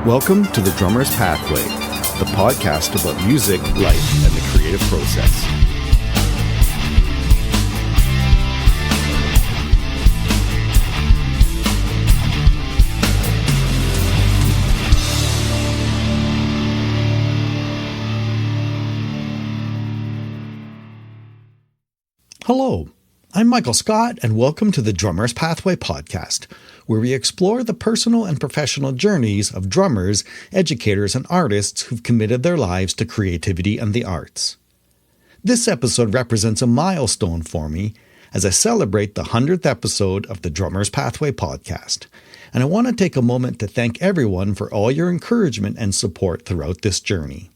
Welcome to The Drummer's Pathway, the podcast about music, life, and the creative process. Hello, I'm Michael Scott, and welcome to the Drummer's Pathway podcast, where we explore the personal and professional journeys of drummers, educators, and artists who've committed their lives to creativity and the arts. This episode represents a milestone for me as I celebrate the 100th episode of the Drummer's Pathway podcast, and I want to take a moment to thank everyone for all your encouragement and support throughout this journey.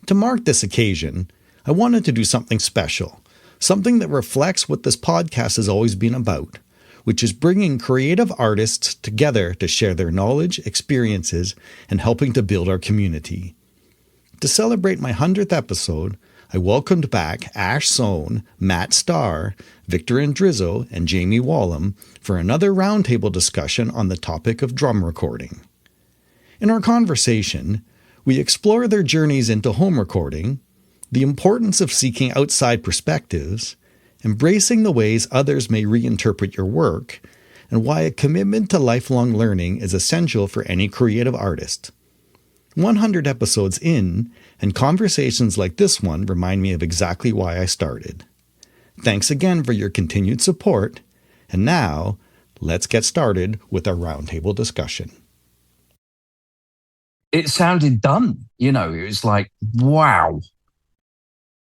To mark this occasion, I wanted to do something special, something that reflects what this podcast has always been about, which is bringing creative artists together to share their knowledge, experiences, and helping to build our community. To celebrate my 100th episode, I welcomed back Ash Soan, Starr, Victor Indrizzo, and Jamie Wollam for another roundtable discussion on the topic of drum recording. In our conversation, we explore their journeys into home recording, the importance of seeking outside perspectives, embracing the ways others may reinterpret your work, and why a commitment to lifelong learning is essential for any creative artist. 100 episodes in, and conversations like this one remind me of exactly why I started. Thanks again for your continued support, and now, let's get started with our roundtable discussion. It sounded done, it was like, wow.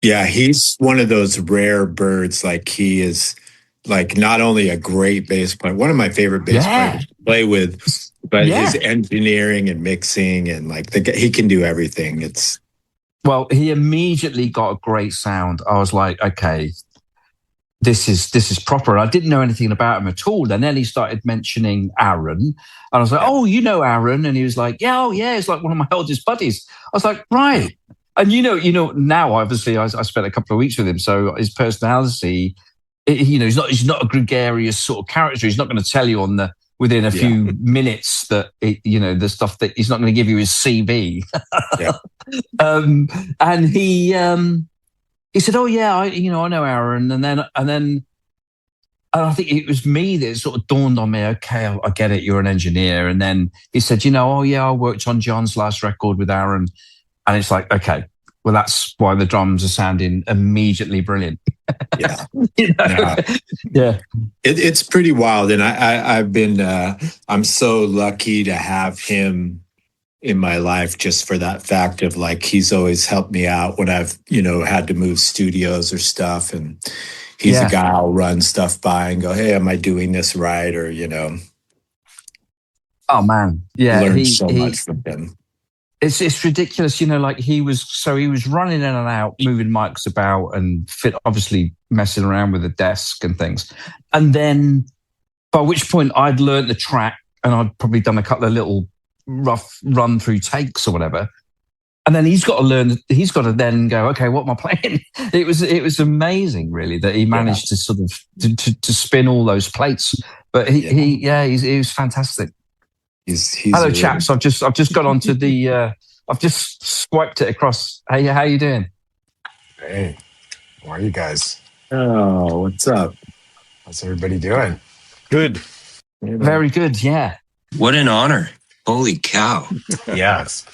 Yeah, he's one of those rare birds. Like, he is like not only a great bass player, one of my favorite bass players to play with, but his engineering and mixing and he can do everything. Well, he immediately got a great sound. I was like, okay, this is proper. I didn't know anything about him at all. And then he started mentioning Aaron. And I was like, oh, you know Aaron? And he was like, yeah, he's like one of my oldest buddies. I was like, right. And now obviously I spent a couple of weeks with him, so his personality, he's not a gregarious sort of character. He's not going to tell you within a few minutes that the stuff that he's not going to give you his CV. And he said, oh yeah, I know Aaron, and then I think it was me that sort of dawned on me. Okay, I get it. You're an engineer, and then he said, oh yeah, I worked on John's last record with Aaron. And it's like, okay, well, that's why the drums are sounding immediately brilliant. Yeah. Yeah. It's pretty wild. And I've been, I'm so lucky to have him in my life just for that fact of he's always helped me out when I've, had to move studios or stuff. And he's a guy I'll run stuff by and go, hey, am I doing this right? Or, Oh, man. Yeah. Learned so much from him. It's ridiculous, he was running in and out, moving mics about and obviously messing around with the desk and things. And then by which point I'd learned the track and I'd probably done a couple of little rough run through takes or whatever. And then he's got to then go, okay, what am I playing? It was amazing really that he managed to sort of to spin all those plates. But he was fantastic. Hello, chaps. I've just got onto the. I've just swiped it across. Hey, how you doing? Hey, how are you guys? Oh, what's up? How's everybody doing? Good. Very good. Yeah. What an honor! Holy cow! Yes.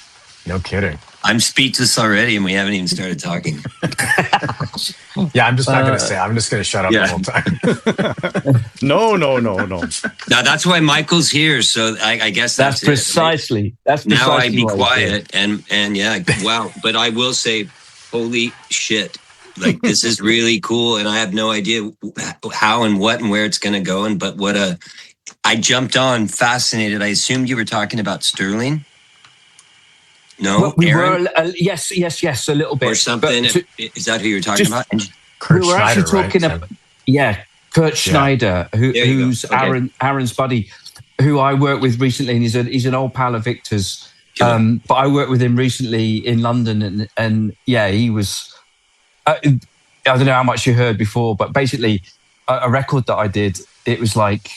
No kidding. I'm speechless already, and we haven't even started talking. Yeah, I'm just not going to say. I'm just going to shut up the whole time. No. Now that's why Michael's here. So I guess that's precisely. It. That's precisely. Now I be quiet and yeah, wow. But I will say, holy shit! This is really cool, and I have no idea how and what and where it's going to go. But I jumped on fascinated. I assumed you were talking about Sterling. No, well, we Aaron? were. Yes, a little bit. Or something. Is that who you're talking about? Kurt we were Schneider, actually talking right? about, Kurt Schneider, who's okay. Aaron's buddy, who I worked with recently, and he's an old pal of Victor's. But I worked with him recently in London, and he was. I don't know how much you heard before, but basically, a record that I did, it was like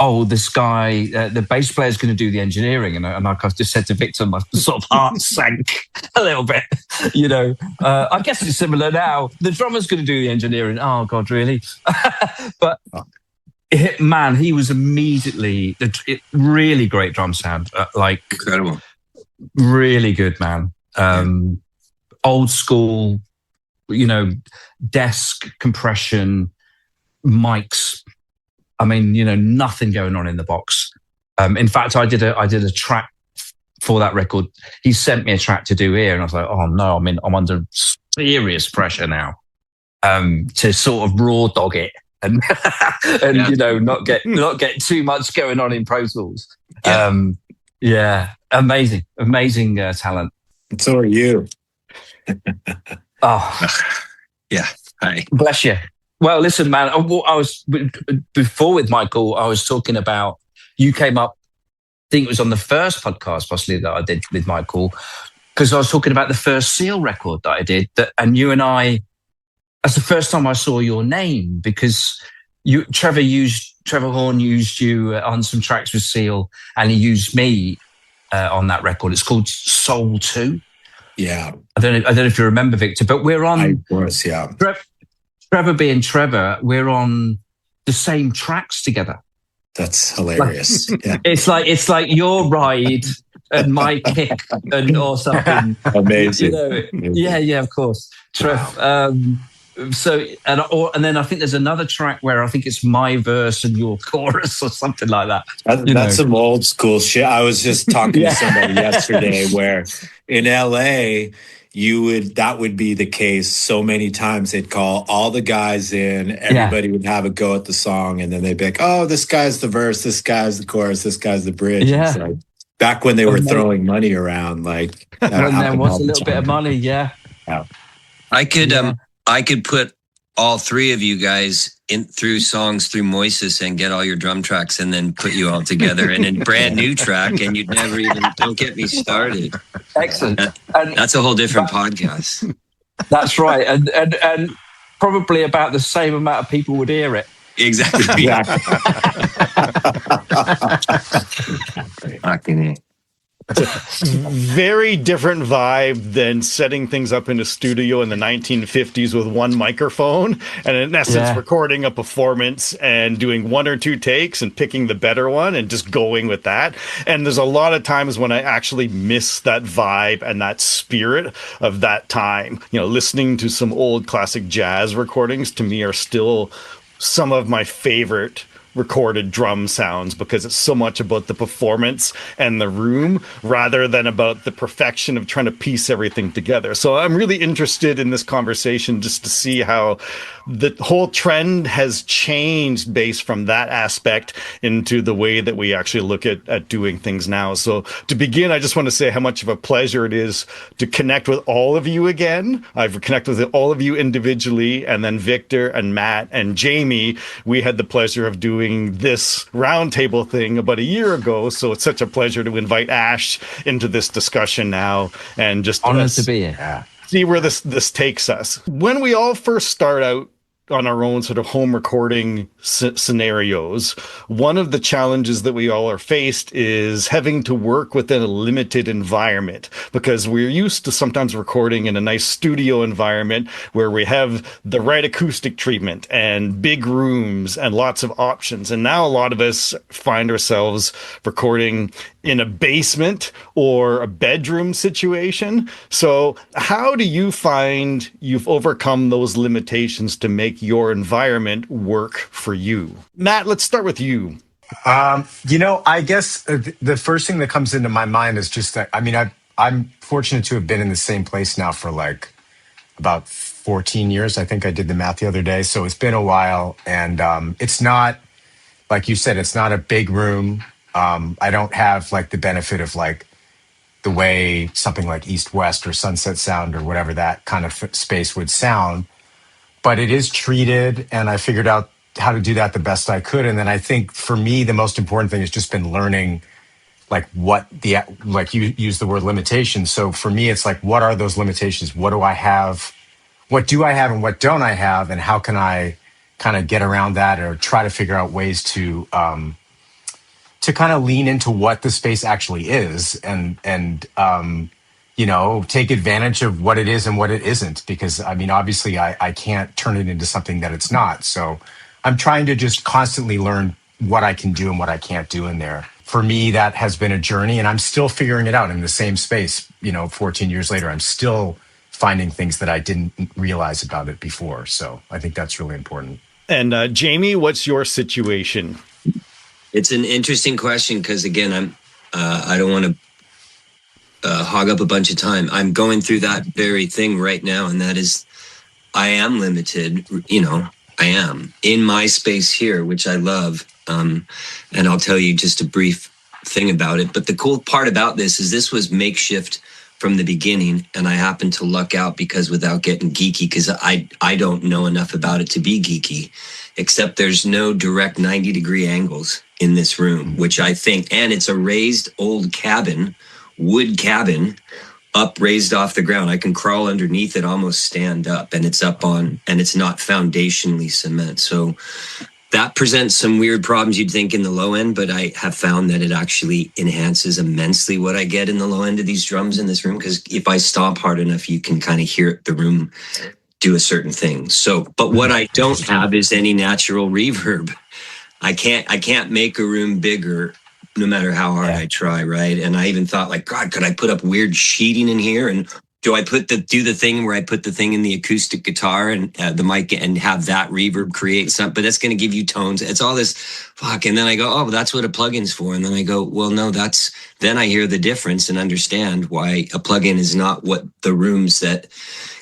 oh, this guy, the bass player is going to do the engineering. And like I just said to Victor, my sort of heart sank a little bit, I guess it's similar now. The drummer's going to do the engineering. Oh, God, really? But man, he was immediately really great drum sound. Incredible. Really good, man. Old school, desk compression, mics. I mean, nothing going on in the box. In fact, I did a track for that record. He sent me a track to do here, and I was like, oh no, I'm under serious pressure now to sort of raw dog it and not get too much going on in Pro Tools. Amazing talent. And so are you. Oh, yeah. Hi. Bless you. Well, listen, man, I was before with Michael, I was talking about, you came up, I think it was on the first podcast possibly that I did with Michael, because I was talking about the first Seal record that I did, and you and I, that's the first time I saw your name, because Trevor Horn used you on some tracks with Seal, and he used me on that record. It's called Soul 2. Yeah. I don't know if you remember, Victor, but we're on... I was, yeah. Trevor being Trevor, we're on the same tracks together. That's hilarious. Yeah. It's like your ride and my kick or something. Amazing. Yeah, of course. Trev. Wow. And then I think there's another track where I think it's my verse and your chorus or something like that. That's some old school shit. I was just talking to somebody yesterday where in LA, that would be the case so many times. They'd call all the guys in, everybody would have a go at the song, and then they'd be like, oh, this guy's the verse, this guy's the chorus, this guy's the bridge. Yeah. Like, back when they were throwing money around, like when there was a little bit of money, yeah. I could put all three of you guys in through songs through Moises and get all your drum tracks and then put you all together in a brand new track, and you'd never even, don't get me started. Excellent. That's a whole different podcast. That's right. And probably about the same amount of people would hear it. Exactly. It's a very different vibe than setting things up in a studio in the 1950s with one microphone and in essence recording a performance and doing one or two takes and picking the better one and just going with that. And there's a lot of times when I actually miss that vibe and that spirit of that time. Listening to some old classic jazz recordings to me are still some of my favorite recorded drum sounds, because it's so much about the performance and the room rather than about the perfection of trying to piece everything together. So I'm really interested in this conversation just to see how the whole trend has changed based from that aspect into the way that we actually look at doing things now. So to begin, I just want to say how much of a pleasure it is to connect with all of you again. I've connected with all of you individually, and then Victor and Matt and Jamie, we had the pleasure of doing this roundtable thing about a year ago. So it's such a pleasure to invite Ash into this discussion now and just honored to be here. Yeah. See where this takes us. When we all first start out on our own sort of home recording scenarios, one of the challenges that we all are faced is having to work within a limited environment, because we're used to sometimes recording in a nice studio environment where we have the right acoustic treatment and big rooms and lots of options. And now a lot of us find ourselves recording in a basement or a bedroom situation. So how do you find you've overcome those limitations to make your environment work for you? Matt, let's start with you. I guess the first thing that comes into my mind is just that, I'm fortunate to have been in the same place now for like about 14 years. I think I did the math the other day. So it's been a while. And it's not, like you said, it's not a big room. I don't have like the benefit of like the way something like East West or Sunset Sound or whatever that kind of space would sound. But it is treated, and I figured out how to do that the best I could. And then I think for me, the most important thing has just been learning like like you use the word limitations. So for me, it's like, what are those limitations? What do I have? What do I have and what don't I have? And how can I kind of get around that or try to figure out ways to to kind of lean into what the space actually is, and take advantage of what it is and what it isn't, because I mean, obviously I can't turn it into something that it's not. So I'm trying to just constantly learn what I can do and what I can't do in there. For me, that has been a journey, and I'm still figuring it out in the same space. 14 years later, I'm still finding things that I didn't realize about it before. So I think that's really important. And Jamie, what's your situation? It's an interesting question because, again, I don't want to hog up a bunch of time. I'm going through that very thing right now, and that is I am limited. I am in my space here, which I love. And I'll tell you just a brief thing about it. But the cool part about this was makeshift from the beginning, and I happened to luck out because, without getting geeky, because I don't know enough about it to be geeky, except there's no direct 90-degree angles in this room, which I think, and it's a raised old cabin, wood cabin, up raised off the ground. I can crawl underneath it, almost stand up, and it's up on, and it's not foundationally cement. So that presents some weird problems you'd think in the low end, but I have found that it actually enhances immensely what I get in the low end of these drums in this room, because if I stomp hard enough, you can kind of hear the room do a certain thing. So, but what I don't have is any natural reverb. I can't make a room bigger no matter how hard I try, right? And I even thought, like, God, could I put up weird sheeting in here? And do I do the thing where I put the thing in the acoustic guitar and the mic and have that reverb create something? But that's going to give you tones. It's all this fuck. And then I go, oh, that's what a plugin's for. And then I go, well, no, then I hear the difference and understand why a plugin is not what the rooms that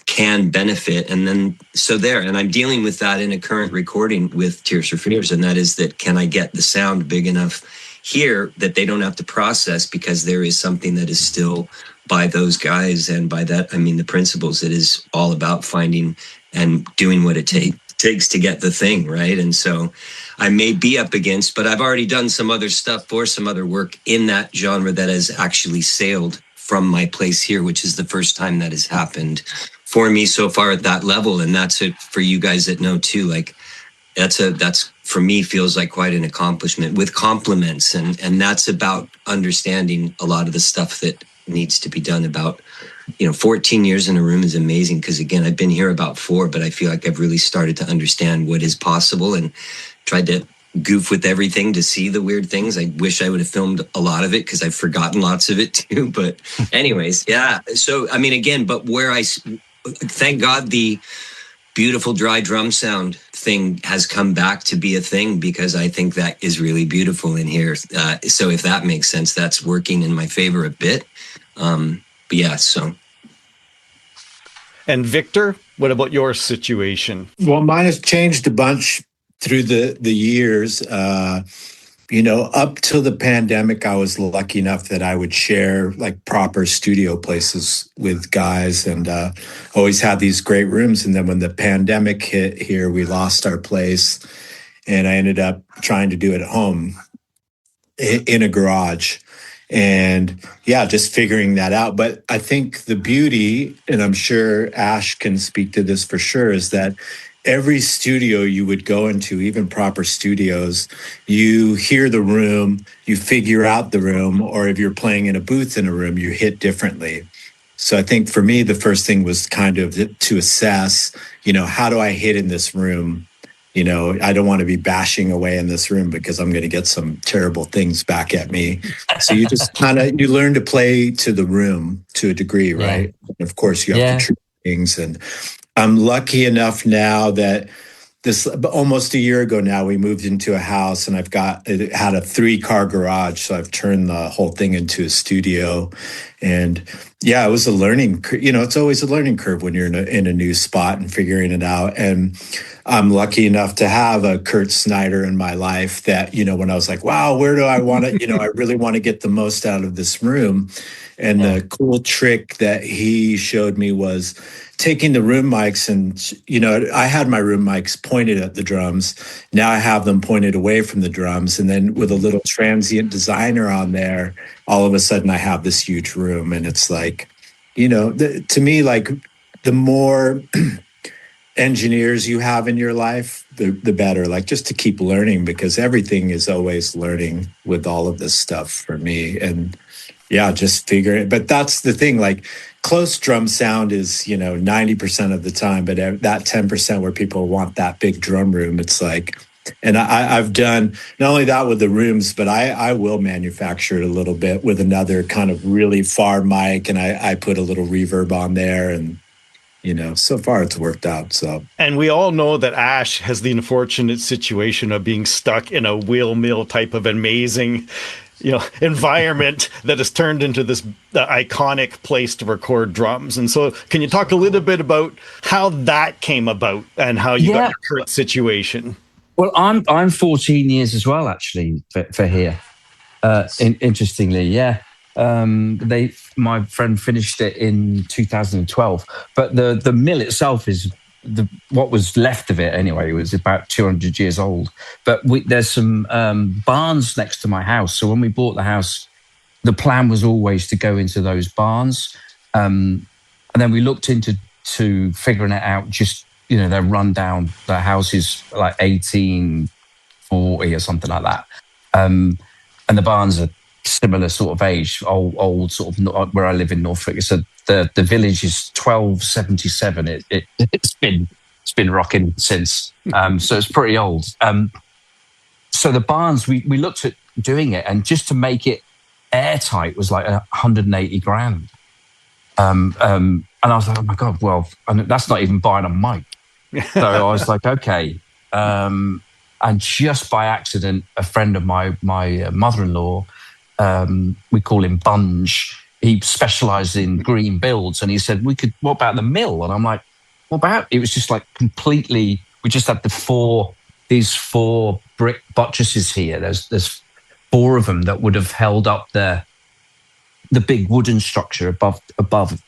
can benefit. And then, and I'm dealing with that in a current recording with Tears for Fears. And that is that, can I get the sound big enough here that they don't have to process, because there is something that is still by those guys, and by that I mean the principles. It is all about finding and doing what it takes to get the thing right. And so I may be up against, but I've already done some other stuff for some other work in that genre that has actually sailed from my place here, which is the first time that has happened for me so far at that level. And that's it for you guys that know too. Like that's for me feels like quite an accomplishment with compliments, and that's about understanding a lot of the stuff that needs to be done. About 14 years in a room is amazing, because again, I've been here about 4, but I feel like I've really started to understand what is possible and tried to goof with everything to see the weird things. I wish I would have filmed a lot of it, because I've forgotten lots of it too. But anyways, yeah. So I mean, again, but where thank God the beautiful dry drum sound thing has come back to be a thing, because I think that is really beautiful in here. So if that makes sense, that's working in my favor a bit. But yeah, so. And Victor, what about your situation? Well, mine has changed a bunch through the years. Up till the pandemic, I was lucky enough that I would share like proper studio places with guys, and always had these great rooms. And then when the pandemic hit here, we lost our place, and I ended up trying to do it at home in a garage. And yeah, just figuring that out. But I think the beauty, and I'm sure Ash can speak to this for sure, is that every studio you would go into, even proper studios, you hear the room, you figure out the room, or if you're playing in a booth in a room, you hit differently. So I think for me, the first thing was kind of to assess, how do I hit in this room? I don't want to be bashing away in this room, because I'm going to get some terrible things back at me. So you just you learn to play to the room to a degree, right? Yeah. And of course, you have to treat things. And I'm lucky enough now that almost a year ago now, we moved into a house, and it had a 3-car garage. So I've turned the whole thing into a studio. And yeah, it was a learning, it's always a learning curve when you're in a new spot and figuring it out. And I'm lucky enough to have a Kurt Snyder in my life that, when I was like, wow, where do I want to, I really want to get the most out of this room. And the cool trick that he showed me was taking the room mics, and, I had my room mics pointed at the drums. Now I have them pointed away from the drums. And then with a little transient designer on there, all of a sudden I have this huge room. And it's like, to me, like the more engineers you have in your life, the better. Like, just to keep learning, because everything is always learning with all of this stuff for me. And yeah, just figure it. But that's the thing, like, close drum sound is, 90% of the time, but that 10% where people want that big drum room, it's like, and I've done not only that with the rooms, but I will manufacture it a little bit with another kind of really far mic, and I put a little reverb on there, and so far it's worked out. So, and we all know that Ash has the unfortunate situation of being stuck in a wheel mill type of amazing, environment that has turned into this iconic place to record drums. And so, can you talk a little bit about how that came about and how you got your current situation? Well, I'm 14 years as well, actually, for here. Interestingly, yeah. My friend finished it in 2012, but the mill itself is what was left of it anyway. It was about 200 years old. But there's some barns next to my house. So when we bought the house, the plan was always to go into those barns, and then we looked into figuring it out. Just they're run down. The house is like 1840 or something like that, and the barns are similar sort of age, old sort of, where I live in Norfolk. So the village is 1277. It's been rocking since. So it's pretty old. So the barns, we looked at doing it, and just to make it airtight was like 180 grand. And I was like, oh my God, well, and that's not even buying a mic. So I was like, okay. And just by accident, a friend of my mother-in-law, we call him Bunge, he specialized in green builds, and he said, what about the mill? And I'm like, what about? It was just like completely, we just had these four brick buttresses here. There's four of them that would have held up the big wooden structure above.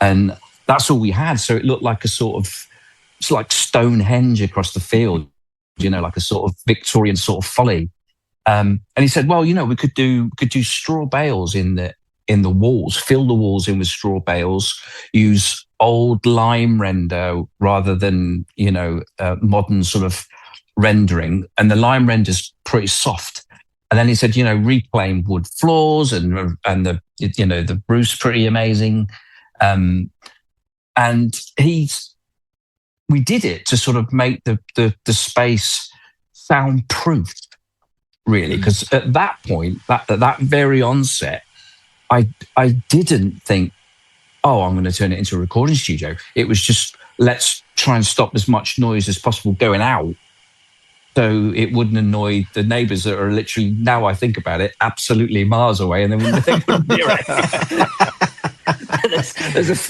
And that's all we had. So it looked like it's like Stonehenge across the field, like a sort of Victorian sort of folly. And he said, well, we could do straw bales in the walls, fill the walls in with straw bales, use old lime render rather than, modern sort of rendering. And the lime render's pretty soft. And then he said, reclaim wood floors and the roof's pretty amazing. And we did it to sort of make the space soundproof, really, because at that point, at that very onset, I didn't think, oh, I'm going to turn it into a recording studio. It was just, let's try and stop as much noise as possible going out, so it wouldn't annoy the neighbours that are literally, now I think about it, absolutely miles away, and they wouldn't hear it.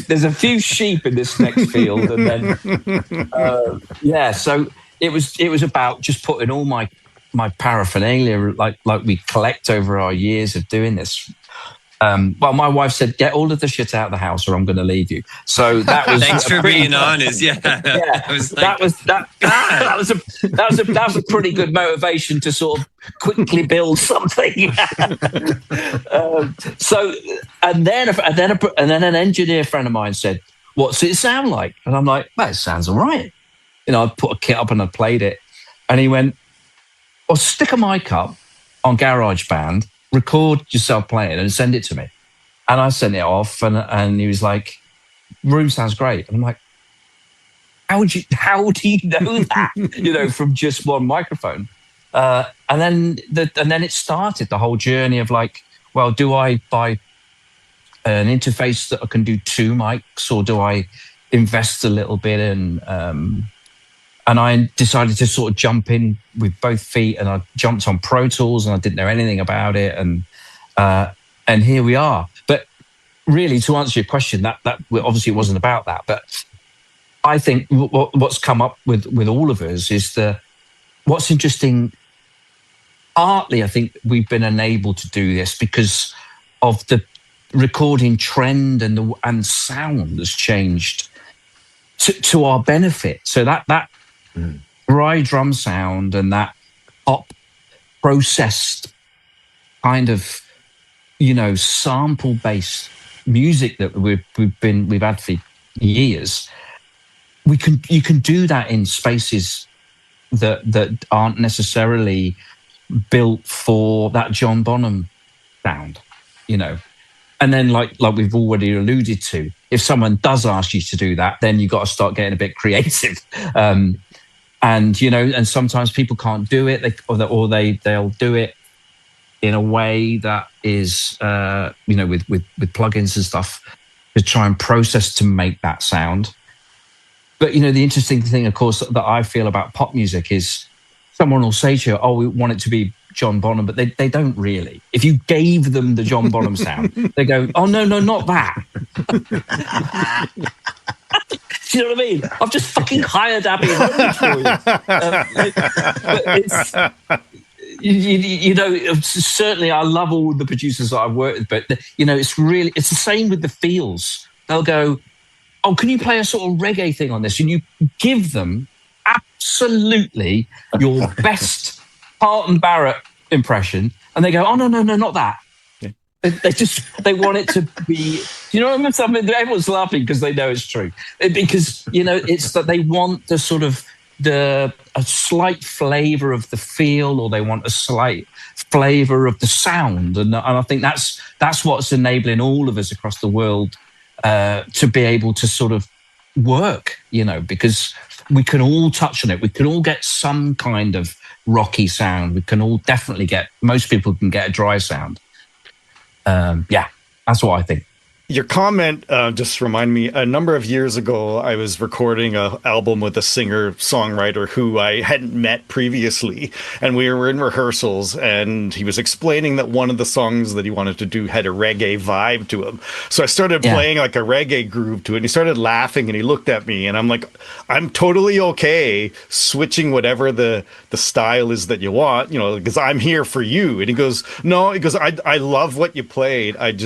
there's a few sheep in this next field, and then so it was about just putting all my paraphernalia, like we collect over our years of doing this. Well, my wife said, get all of the shit out of the house or I'm going to leave you. So that was thanks for being honest. Yeah. That was a pretty good motivation to sort of quickly build something. So and then an engineer friend of mine said, what's it sound like? And I'm like, well, it sounds all right. I put a kit up and I played it, and he went, well, stick a mic up on GarageBand, record yourself playing and send it to me. And I sent it off, and he was like, room sounds great. And I'm like, how do you know that, from just one microphone? And then it started the whole journey of like, well, do I buy an interface that I can do two mics, or do I invest a little bit and I decided to sort of jump in with both feet, and I jumped on Pro Tools, and I didn't know anything about it. And here we are. But really, to answer your question, that obviously it wasn't about that. But I think what's come up with all of us is what's interesting. Partly, I think we've been enabled to do this because of the recording trend, and sound has changed to our benefit. So that dry drum sound and that pop processed kind of, sample based music that we've had for years you can do that in spaces that aren't necessarily built for that John Bonham sound, you know. And then, like we've already alluded to, if someone does ask you to do that, then you've got to start getting a bit creative. And you know, and sometimes people can't do it, they'll do it in a way that is, you know, with plugins and stuff to try and process to make that sound. But you know, the interesting thing, of course, that I feel about pop music is someone will say to you, "Oh, we want it to be John Bonham," but they don't really. If you gave them the John Bonham sound, they go, "Oh no, not that." Do you know what I mean? I've just fucking hired Abbey Road for you. But it's, you know, certainly I love all the producers that I've worked with, but you know, it's the same with the feels. They'll go, "Oh, can you play a sort of reggae thing on this?" And you give them absolutely your best Parton Barrett impression, and they go, "Oh no, not that." They want it to be, you know what I mean? Everyone's laughing because they know it's true. Because, you know, it's that they want the sort of a slight flavor of the feel, or they want a slight flavor of the sound. And I think that's what's enabling all of us across the world to be able to sort of work, you know, because we can all touch on it. We can all get some kind of rocky sound. We can all definitely most people can get a dry sound. Yeah, that's what I think. Your comment just reminded me, a number of years ago, I was recording an album with a singer-songwriter who I hadn't met previously, and we were in rehearsals, and he was explaining that one of the songs that he wanted to do had a reggae vibe to him. So I started playing like a reggae groove to it, and he started laughing, and he looked at me, and I'm like, I'm totally okay switching whatever the style is that you want, you know, because I'm here for you. And he goes, no, I love what you played. I've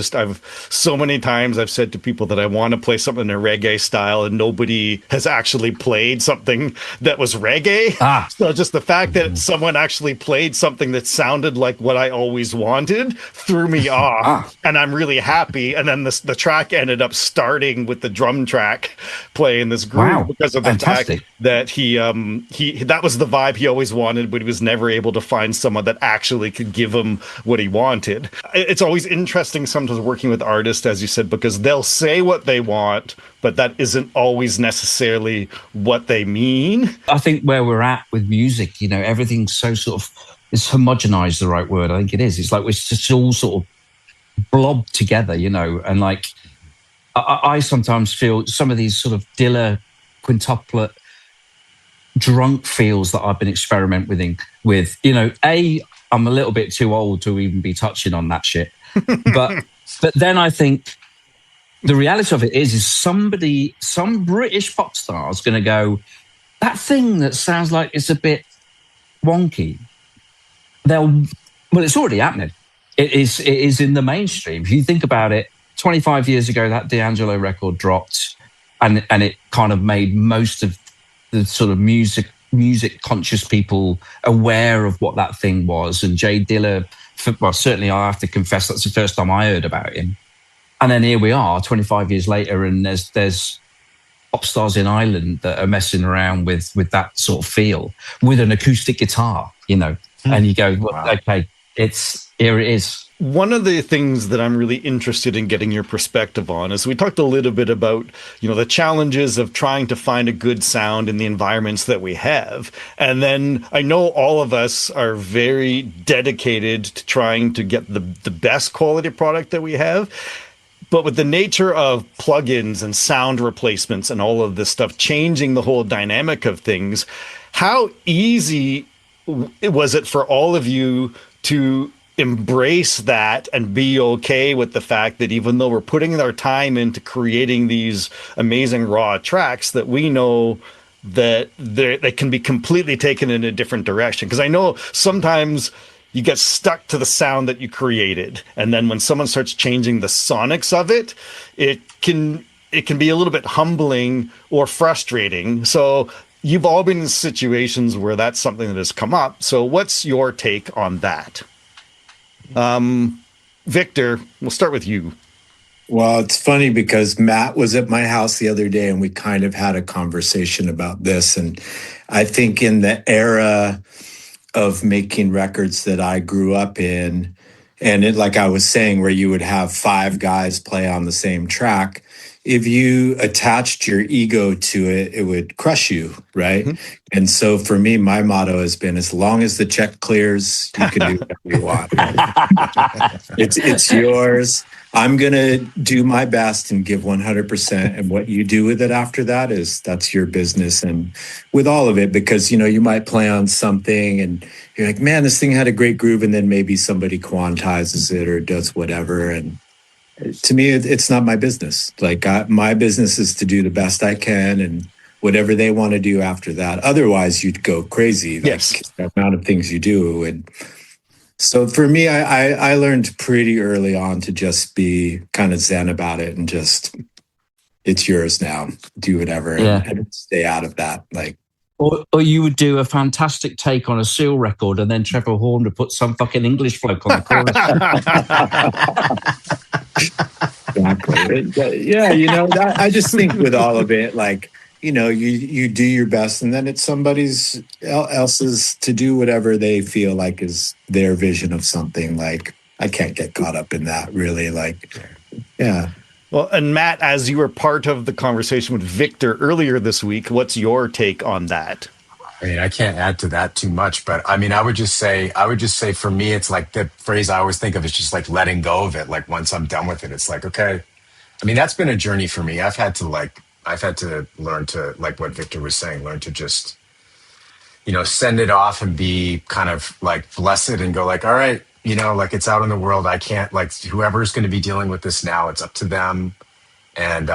so many times I've said to people that I want to play something in a reggae style, and nobody has actually played something that was reggae. So just the fact that someone actually played something that sounded like what I always wanted threw me off, and I'm really happy. And then the track ended up starting with the drum track playing this groove because of the fact that he that was the vibe he always wanted, but he was never able to find someone that actually could give him what he wanted. It's always interesting sometimes working with artists, as you said, because they'll say what they want, but that isn't always necessarily what they mean. I think where we're at with music, you know, everything's so sort of, is homogenized the right word? I think it is. It's like it's just all sort of blobbed together, you know, and like I sometimes feel some of these sort of Dilla quintuplet drunk feels that I've been experimenting with, you know, I'm a little bit too old to even be touching on that shit. But then I think the reality of it is some British pop star is going to go, that thing that sounds like it's a bit wonky. Well, it's already happening. It is in the mainstream. If you think about it, 25 years ago, that D'Angelo record dropped, and it kind of made most of the sort of music conscious people aware of what that thing was. And Jay Dilla, well, certainly I have to confess that's the first time I heard about him. And then here we are 25 years later, and there's pop stars in Ireland that are messing around with that sort of feel with an acoustic guitar, you know, and you go, well, okay, here it is. One of the things that I'm really interested in getting your perspective on is we talked a little bit about, you know, the challenges of trying to find a good sound in the environments that we have. And then I know all of us are very dedicated to trying to get the best quality product that we have. But with the nature of plugins and sound replacements and all of this stuff changing the whole dynamic of things, how easy was it for all of you to embrace that and be okay with the fact that even though we're putting our time into creating these amazing raw tracks, that we know that they can be completely taken in a different direction? Because I know sometimes you get stuck to the sound that you created, and then when someone starts changing the sonics of it, it can be a little bit humbling or frustrating. So you've all been in situations where that's something that has come up. So what's your take on that? Victor, we'll start with you. Well, it's funny because Matt was at my house the other day and we kind of had a conversation about this. And I think in the era of making records that I grew up in, and it, like I was saying, where you would have five guys play on the same track, if you attached your ego to it, it would crush you, right? Mhm. And so for me, my motto has been, as long as the check clears, you can do whatever you want. It's yours. I'm gonna do my best and give 100%. And what you do with it after that that's your business. And with all of it, because you might play on something and you're like, man, this thing had a great groove, and then maybe somebody quantizes it or does whatever. And to me, it's not my business. Like my business is to do the best I can, and whatever they want to do after that. Otherwise, you'd go crazy. Like Yes. the amount of things you do. And so for me, I learned pretty early on to just be kind of zen about it and just, it's yours now. Do whatever and stay out of that. Like, or you would do a fantastic take on a Seal record, and then Trevor Horn would put some fucking English bloke on the chorus. Exactly. Yeah, I just think with all of it, like, you do your best, and then it's somebody's else's to do whatever they feel like is their vision of something. Like, I can't get caught up in that, really. Like, yeah. Well, and Matt, as you were part of the conversation with Victor earlier this week, what's your take on that? I mean, I can't add to that too much, but I mean, I would just say for me, it's like the phrase I always think of is just like letting go of it. Like once I'm done with it, it's like, okay. I mean, that's been a journey for me. I've had to learn to, like what Victor was saying, learn to just, send it off and be kind of like blessed and go like, all right, like it's out in the world. I can't, like, whoever's going to be dealing with this now, it's up to them. And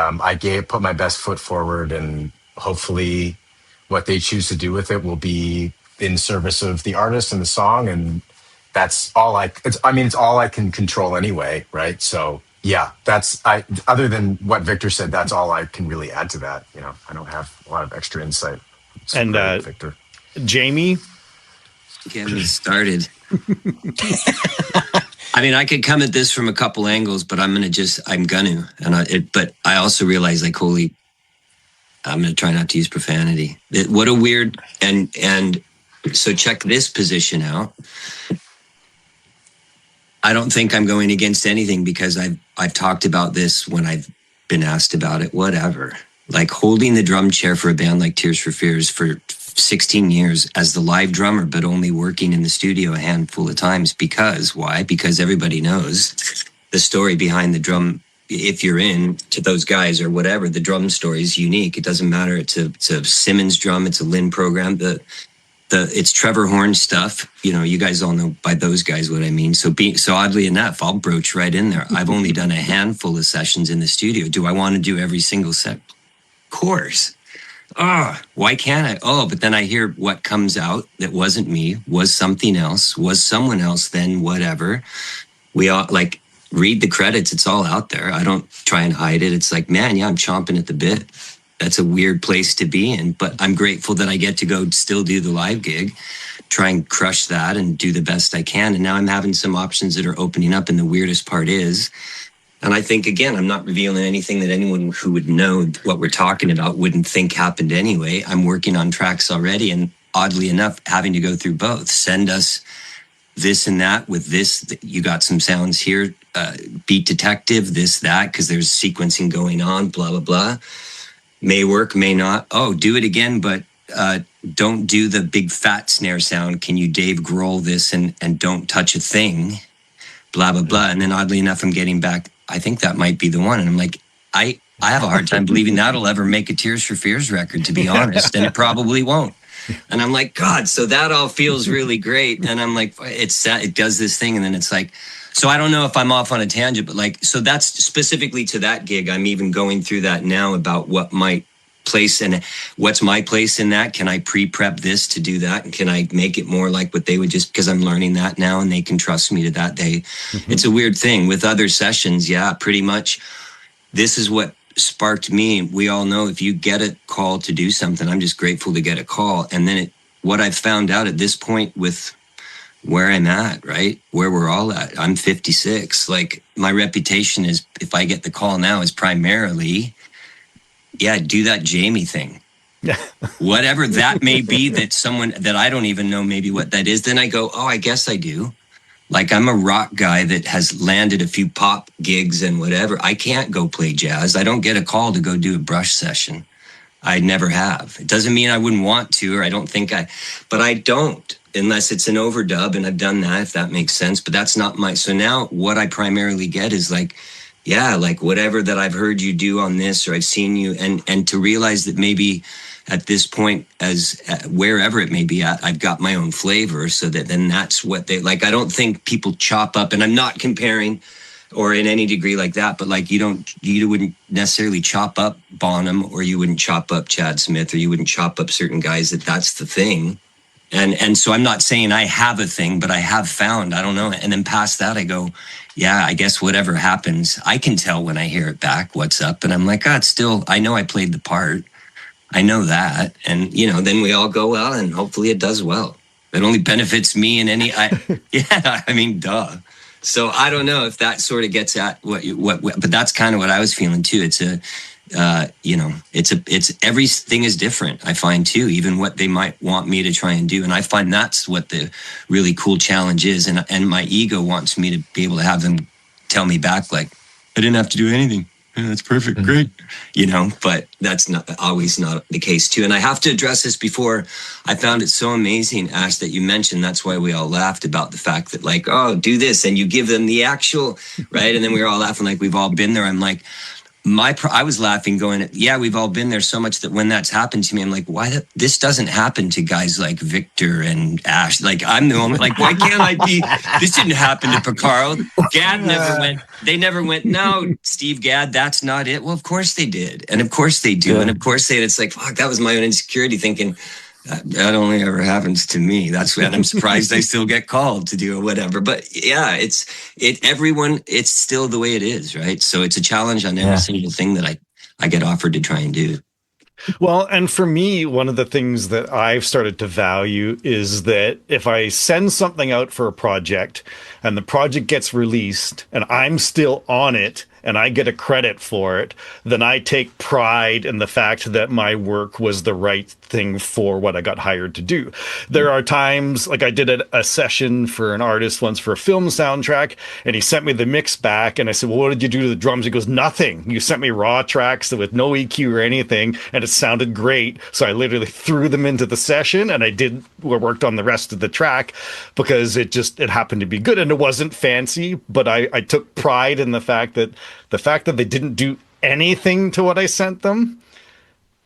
put my best foot forward, and hopefully what they choose to do with it will be in service of the artist and the song. And that's all it's all I can control anyway. Right. So yeah, other than what Victor said, that's all I can really add to that. I don't have a lot of extra insight. So And Victor. Jamie? Get me started. I mean, I could come at this from a couple angles, but I'm gonna. But I also realize, like, I'm going to try not to use profanity. What a weird, and so check this position out. I don't think I'm going against anything because I've talked about this when I've been asked about it, whatever. Like holding the drum chair for a band like Tears for Fears for 16 years as the live drummer, but only working in the studio a handful of times. Why? Because everybody knows the story behind the drum. If you're into those guys or whatever, the drum story is unique. It doesn't matter. It's a Simmons drum. It's a Lynn program. It's Trevor Horn stuff. You guys all know by those guys what I mean. So oddly enough, I'll broach right in there. I've only done a handful of sessions in the studio. Do I want to do every single set? Of course. Why can't I? But then I hear what comes out that wasn't me, was something else, was someone else, then whatever. We all like read the credits. It's all out there. I don't try and hide it. It's like, man, yeah, I'm chomping at the bit. That's a weird place to be in, but I'm grateful that I get to go still do the live gig, try and crush that and do the best I can. And now I'm having some options that are opening up. And the weirdest part is, and I think, again, I'm not revealing anything that anyone who would know what we're talking about wouldn't think happened anyway. I'm working on tracks already. And oddly enough, having to go through both. Send us this and that with this. You got some sounds here, beat detective, this, that, because there's sequencing going on, blah, blah, blah. May work, may not. Do it again, but don't do the big fat snare sound. Can you Dave Grohl this and don't touch a thing? Blah, blah, blah. And then oddly enough, I'm getting back, I think that might be the one. And I'm like, I have a hard time believing that'll ever make a Tears for Fears record, to be honest. And it probably won't. And I'm like, God, so that all feels really great. And I'm like, it does this thing. And then it's like, so I don't know if I'm off on a tangent, but like, so that's specifically to that gig. I'm even going through that now about what my place and what's my place in that. Can I pre-prep this to do that? And can I make it more like what they would just, because I'm learning that now and they can trust me to that. It's a weird thing with other sessions. Yeah, pretty much. This is what sparked me. We all know if you get a call to do something, I'm just grateful to get a call. And then what I've found out at this point with where I'm at, right? Where we're all at. I'm 56. Like, my reputation is, if I get the call now, is primarily, yeah, do that Jamie thing. Yeah. Whatever that may be, that someone that I don't even know maybe what that is, then I go, oh, I guess I do. Like, I'm a rock guy that has landed a few pop gigs and whatever. I can't go play jazz. I don't get a call to go do a brush session. I never have. It doesn't mean I wouldn't want to, or I don't think but I don't, unless it's an overdub, and I've done that, if that makes sense. But that's not so now what I primarily get is like, yeah, like whatever that I've heard you do on this, or I've seen you, and to realize that maybe at this point, as wherever it may be at, I've got my own flavor, so that then that's what they like. I don't think people chop up, and I'm not comparing or in any degree like that, but like you wouldn't necessarily chop up Bonham, or you wouldn't chop up Chad Smith, or you wouldn't chop up certain guys that's the thing. And so I'm not saying I have a thing, but I have found, I don't know. And then past that, I go, yeah, I guess whatever happens, I can tell when I hear it back what's up. And I'm like, it's still, I know I played the part. I know that. And, then we all go, well, and hopefully it does well. It only benefits me in duh. So I don't know if that sort of gets at what, but that's kind of what I was feeling too. It's everything is different. I find too, even what they might want me to try and do. And I find that's what the really cool challenge is. And my ego wants me to be able to have them tell me back, like, I didn't have to do anything. Yeah, that's perfect. Great. But that's not always not the case too. And I have to address this before. I found it so amazing, Ash, that you mentioned, that's why we all laughed about the fact that like, oh, do this. And you give them the actual, right. And then we were all laughing like we've all been there. I'm like, I was laughing going, yeah, we've all been there so much that when that's happened to me, I'm like, why this doesn't happen to guys like Victor and Ash? Like, I'm the only, like, why can't I be, this didn't happen to Picaro. Gad never went, no, Steve Gadd, that's not it. Well, of course they did. And of course they do. Yeah. And of course it's like, fuck, that was my own insecurity thinking, that only ever happens to me. That's when I'm surprised I still get called to do or whatever. But yeah, it's still the way it is, right? So it's a challenge on every single thing that I get offered to try and do. Well, and for me, one of the things that I've started to value is that if I send something out for a project and the project gets released and I'm still on it and I get a credit for it, then I take pride in the fact that my work was the right thing for what I got hired to do. There are times, like I did a session for an artist once for a film soundtrack, and he sent me the mix back, and I said, well, what did you do to the drums? He goes, nothing. You sent me raw tracks with no EQ or anything, and it sounded great. So I literally threw them into the session, and I worked on the rest of the track because it happened to be good, and it wasn't fancy, but I took pride in the fact that they didn't do anything to what I sent them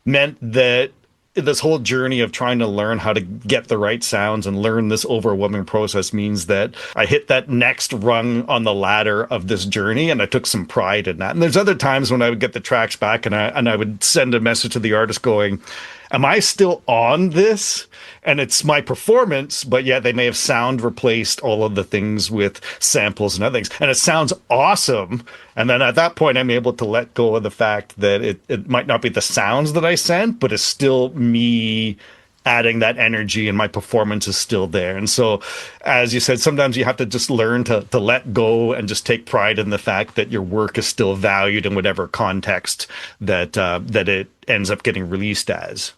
meant that this whole journey of trying to learn how to get the right sounds and learn this overwhelming process means that I hit that next rung on the ladder of this journey, and I took some pride in that. And there's other times when I would get the tracks back and I would send a message to the artist going, am I still on this? And it's my performance, but yet they may have sound replaced all of the things with samples and other things. And it sounds awesome. And then at that point, I'm able to let go of the fact that it might not be the sounds that I sent, but it's still me adding that energy, and my performance is still there. And so, as you said, sometimes you have to just learn to let go and just take pride in the fact that your work is still valued in whatever context that it ends up getting released as.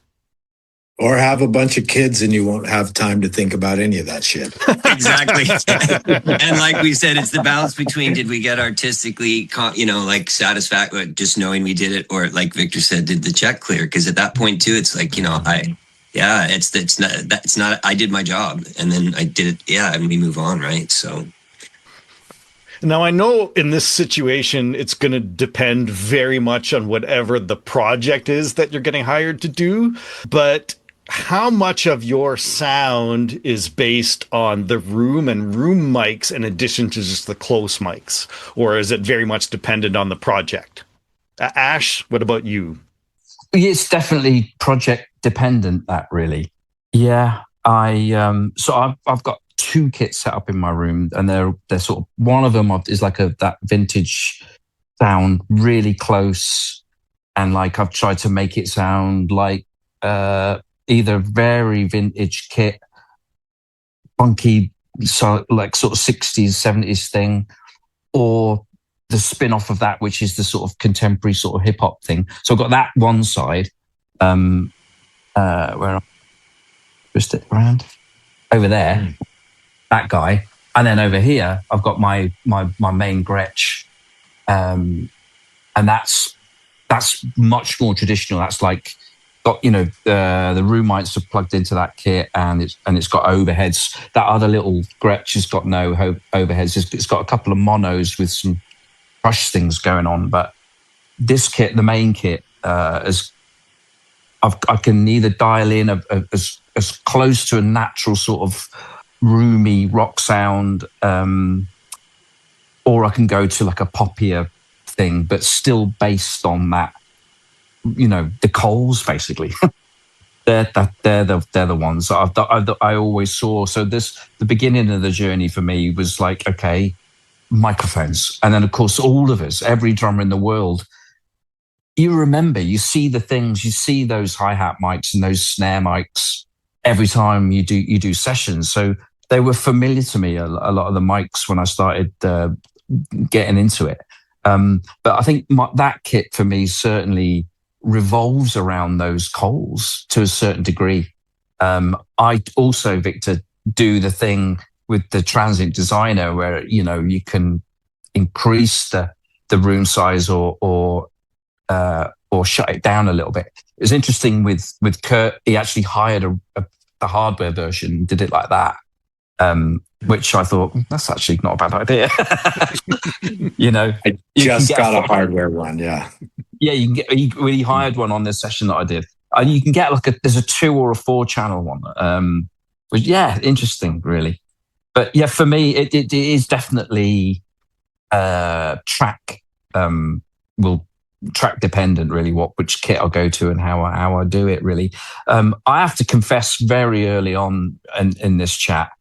Or have a bunch of kids and you won't have time to think about any of that shit. Exactly. And like we said, it's the balance between, did we get artistically, satisfaction, just knowing we did it, or like Victor said, did the check clear? Because at that point too, it's like, it's not, I did my job and then I did it. Yeah. And we move on. Right. So. Now, I know in this situation, it's going to depend very much on whatever the project is that you're getting hired to do, but how much of your sound is based on the room and room mics in addition to just the close mics? Or is it very much dependent on the project? Ash, what about you? It's definitely project dependent, that really. Yeah, I've got two kits set up in my room, and they're sort of, one of them is like that vintage sound, really close, and like I've tried to make it sound like either very vintage kit, funky so like sort of 60s, 70s thing, or the spin-off of that, which is the sort of contemporary sort of hip-hop thing. So I've got that one side, where I'll twist it around. Over there, that guy. And then over here, I've got my main Gretsch. And that's much more traditional. That's like got, the room mics are plugged into that kit, and it's got overheads. That other little Gretsch has got no overheads. It's got a couple of monos with some crush things going on. But this kit, the main kit, I can either dial in as close to a natural sort of roomy rock sound, or I can go to like a poppier thing, but still based on that, the Coles basically. they're the ones that I always saw. So the beginning of the journey for me was like, okay, microphones, and then of course all of us, every drummer in the world, you remember, you see the things, you see those hi-hat mics and those snare mics every time you do sessions. So they were familiar to me, a lot of the mics, when I started getting into it. But I think that kit for me certainly revolves around those Coles to a certain degree. I also, Victor, do the thing with the Transient Designer where, you can increase the room size or shut it down a little bit. It was interesting with Kurt. He actually hired the hardware version, did it like that, which I thought that's actually not a bad idea. I just got a hardware one. Yeah, you can get. He hired one on this session that I did, and you can get there's a 2 or a 4 channel one. Which interesting, really. But yeah, for me, it is definitely track dependent, really, which kit I'll go to and how I do it, really. I have to confess, very early on in this chat,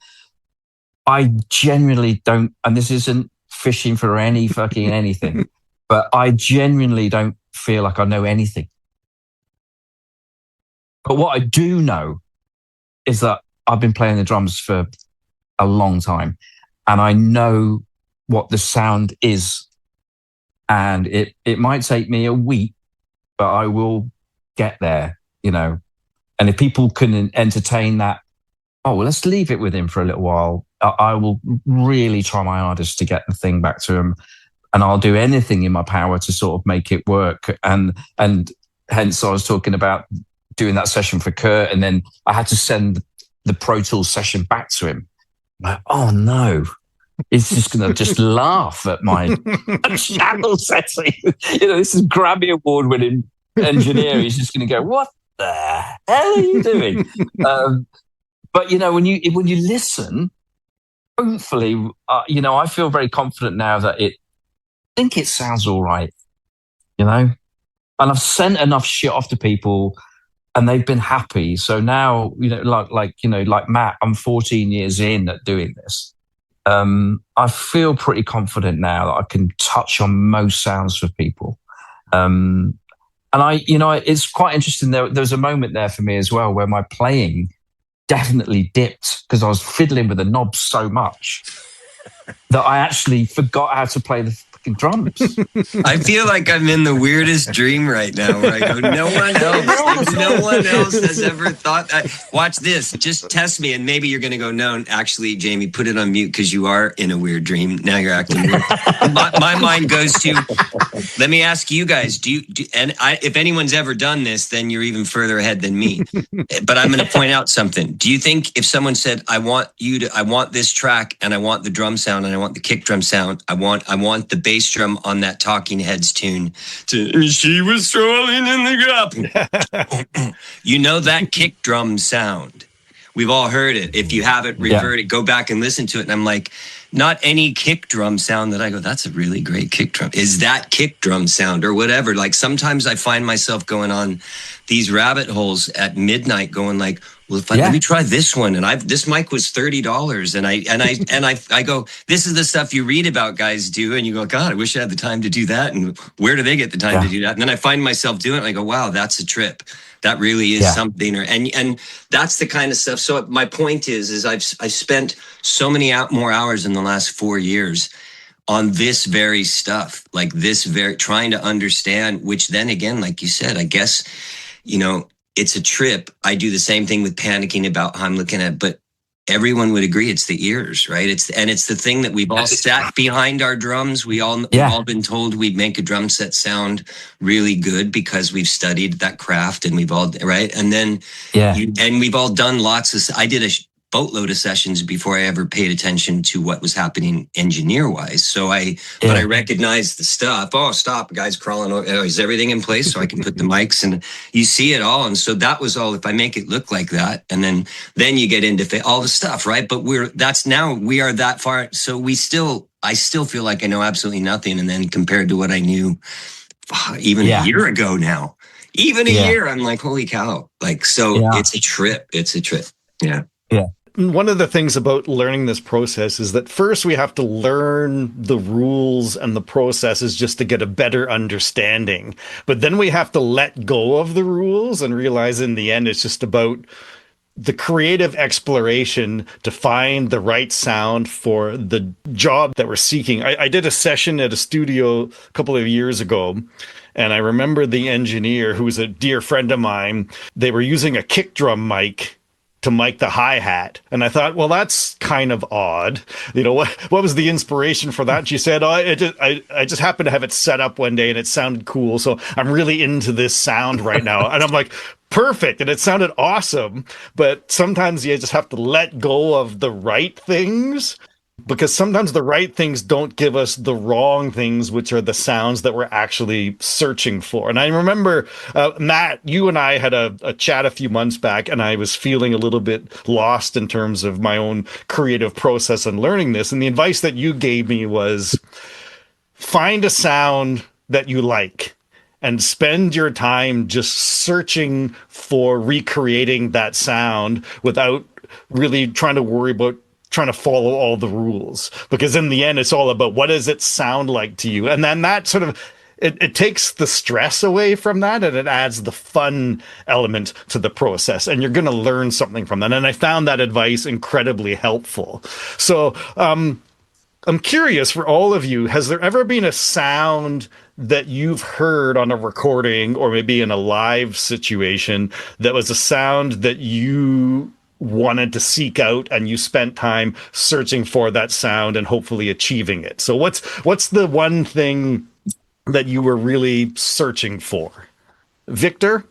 I genuinely don't, and this isn't fishing for any fucking anything, but I genuinely don't feel like I know anything. But what I do know is that I've been playing the drums for a long time, and I know what the sound is. And it might take me a week, but I will get there, And if people can entertain that, let's leave it with him for a little while. I will really try my hardest to get the thing back to him, and I'll do anything in my power to sort of make it work. And hence I was talking about doing that session for Kurt, and then I had to send the Pro Tools session back to him. Like, oh no. He's just going to laugh at my channel setting. This is Grammy Award winning engineer. He's just going to go, what the hell are you doing? But, when you listen, hopefully, I feel very confident now that I think it sounds all right, And I've sent enough shit off to people and they've been happy. So now, like Matt, I'm 14 years in at doing this. I feel pretty confident now that I can touch on most sounds for people. And it's quite interesting. There was a moment there for me as well where my playing definitely dipped because I was fiddling with the knobs so much that I actually forgot how to play the fucking drums. I feel like I'm in the weirdest dream right now where I go, no one else has ever thought that. Watch this. Just test me. And maybe you're going to go, no, actually, Jamie, put it on mute because you are in a weird dream. Now you're acting weird. my mind goes to, let me ask you guys, if anyone's ever done this, then you're even further ahead than me. But I'm going to point out something. Do you think if someone said, I want this track and I want the drum sound and I want the kick drum sound, I want the bass drum on that Talking Heads tune, she was strolling in the gap. That kick drum sound. We've all heard it. If you haven't revert it, go back and listen to it. And I'm like, not any kick drum sound that I go, that's a really great kick drum. Is that kick drum sound or whatever? Like sometimes I find myself going on these rabbit holes at midnight going like, well, let me try this one. And this mic was $30. And I go, this is the stuff you read about guys do. And you go, God, I wish I had the time to do that. And where do they get the time to do that? And then I find myself doing it. And I go, wow, that's a trip. That really is something. And that's the kind of stuff. So my point is I've spent so many more hours in the last 4 years on this very stuff, like this very trying to understand, which then again, like you said, I guess, it's a trip. I do the same thing with panicking about how I'm looking at, but everyone would agree it's the ears, right? It's the thing that we've all sat behind our drums. We've all been told we'd make a drum set sound really good because we've studied that craft, and we've all, right? And then, and we've all done lots of, I did a boatload of sessions before I ever paid attention to what was happening engineer-wise. So but I recognized the stuff. Oh, stop, guys crawling over. Oh, is everything in place so I can put the mics? And you see it all. And so that was all, if I make it look like that. And then you get into all the stuff, right? But we are that far. So I still feel like I know absolutely nothing. And then compared to what I knew even a year ago now, even a year, I'm like, holy cow. Like, so it's a trip. It's a trip. Yeah. Yeah. One of the things about learning this process is that first we have to learn the rules and the processes just to get a better understanding. But then we have to let go of the rules and realize in the end it's just about the creative exploration to find the right sound for the job that we're seeking. I did a session at a studio a couple of years ago, and I remember the engineer, who was a dear friend of mine, they were using a kick drum mic to mic the hi-hat. And I thought, well, that's kind of odd. What was the inspiration for that? And she said, I just happened to have it set up one day and it sounded cool. So I'm really into this sound right now. And I'm like, perfect. And it sounded awesome. But sometimes you just have to let go of the right things, because sometimes the right things don't give us the wrong things, which are the sounds that we're actually searching for. And I remember, Matt, you and I had a chat a few months back, and I was feeling a little bit lost in terms of my own creative process and learning this. And the advice that you gave me was find a sound that you like and spend your time just searching for recreating that sound without really trying to worry about trying to follow all the rules, because in the end it's all about what does it sound like to you. And then that sort of it takes the stress away from that, and it adds the fun element to the process, and you're going to learn something from that. And I found that advice incredibly helpful. So I'm curious, for all of you, has there ever been a sound that you've heard on a recording or maybe in a live situation that was a sound that you wanted to seek out and you spent time searching for that sound and hopefully achieving it? So what's the one thing that you were really searching for? Victor?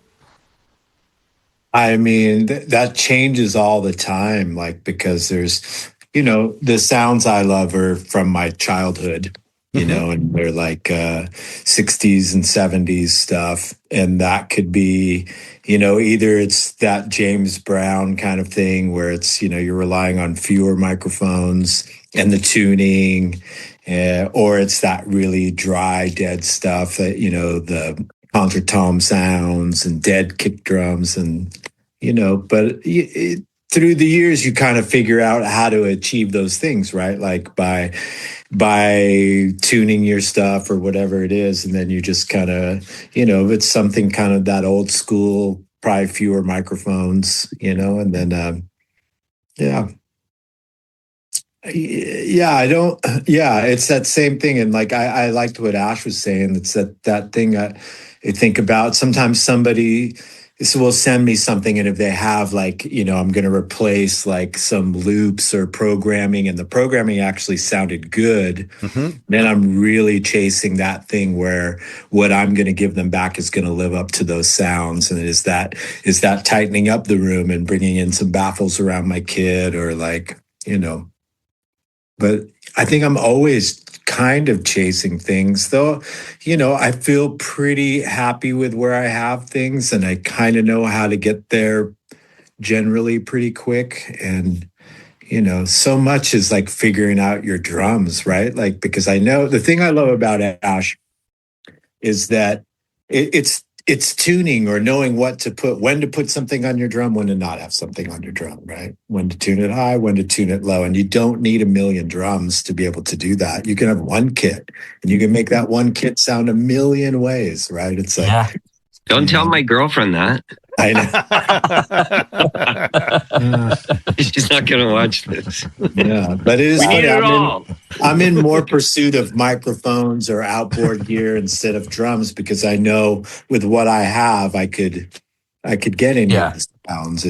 I mean, that changes all the time, like, because there's, the sounds I love are from my childhood, and they're like 60s and 70s stuff. And that could be, either it's that James Brown kind of thing where it's, you're relying on fewer microphones and the tuning, or it's that really dry, dead stuff that, the contretemps sounds and dead kick drums and, but through the years, you kind of figure out how to achieve those things, right? Like by tuning your stuff or whatever it is. And then you just kind of, it's something kind of that old school, probably fewer microphones, and then, it's that same thing. And like, I liked what Ash was saying. It's that thing I think about. Sometimes somebody will send me something, and if they have like, I'm going to replace like some loops or programming, and the programming actually sounded good, then I'm really chasing that thing where what I'm going to give them back is going to live up to those sounds. And is that tightening up the room and bringing in some baffles around my kit, or like, but I think I'm always kind of chasing things, though. I feel pretty happy with where I have things, and I kind of know how to get there generally pretty quick. And, so much is like figuring out your drums, right? Like, because I know the thing I love about Ash is that it's tuning, or knowing when to put something on your drum, when to not have something on your drum, right? When to tune it high, when to tune it low. And you don't need a million drums to be able to do that. You can have one kit, and you can make that one kit sound a million ways, right? It's like, don't tell my girlfriend that. I know. She's not going to watch this. Yeah, but it is We need funny. it all. I'm in more pursuit of microphones or outboard gear instead of drums because I know with what I have, I could get any of the sounds.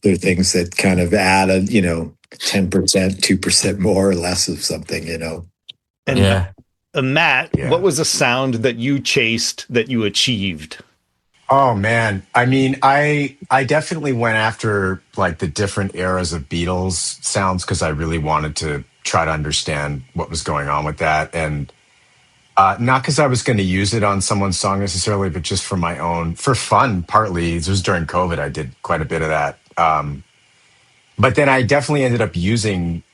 They're things that kind of add 10%, 2% more or less of something, And Matt, what was a sound that you chased that you achieved? Oh man. I mean, I definitely went after like the different eras of Beatles sounds because I really wanted to try to understand what was going on with that. And not because I was going to use it on someone's song necessarily, but just for my own, for fun, partly. This was during COVID. I did quite a bit of that. But then I definitely ended up using,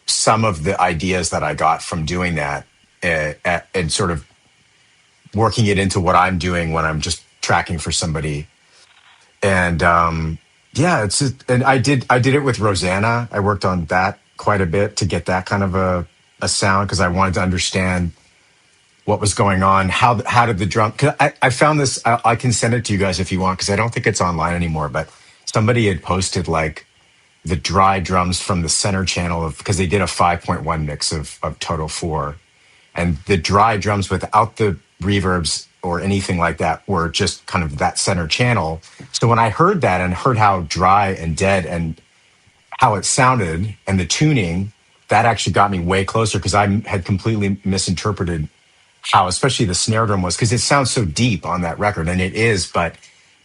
some of the ideas that I got from doing that and sort of working it into what I'm doing when I'm just tracking for somebody. And and I did it with Rosanna. I worked on that quite a bit to get that kind of a sound because I wanted to understand what was going on. How did the drum? Cause I found this. I can send it to you guys if you want because I don't think it's online anymore. But somebody had posted like the dry drums from the center channel of because they did a 5.1 mix of Total 4, and the dry drums without the reverbs or anything like that were just kind of that center channel. So when I heard that and heard how dry and dead and how it sounded and the tuning, that actually got me way closer because I had completely misinterpreted how especially the snare drum was because it sounds so deep on that record, and it is, but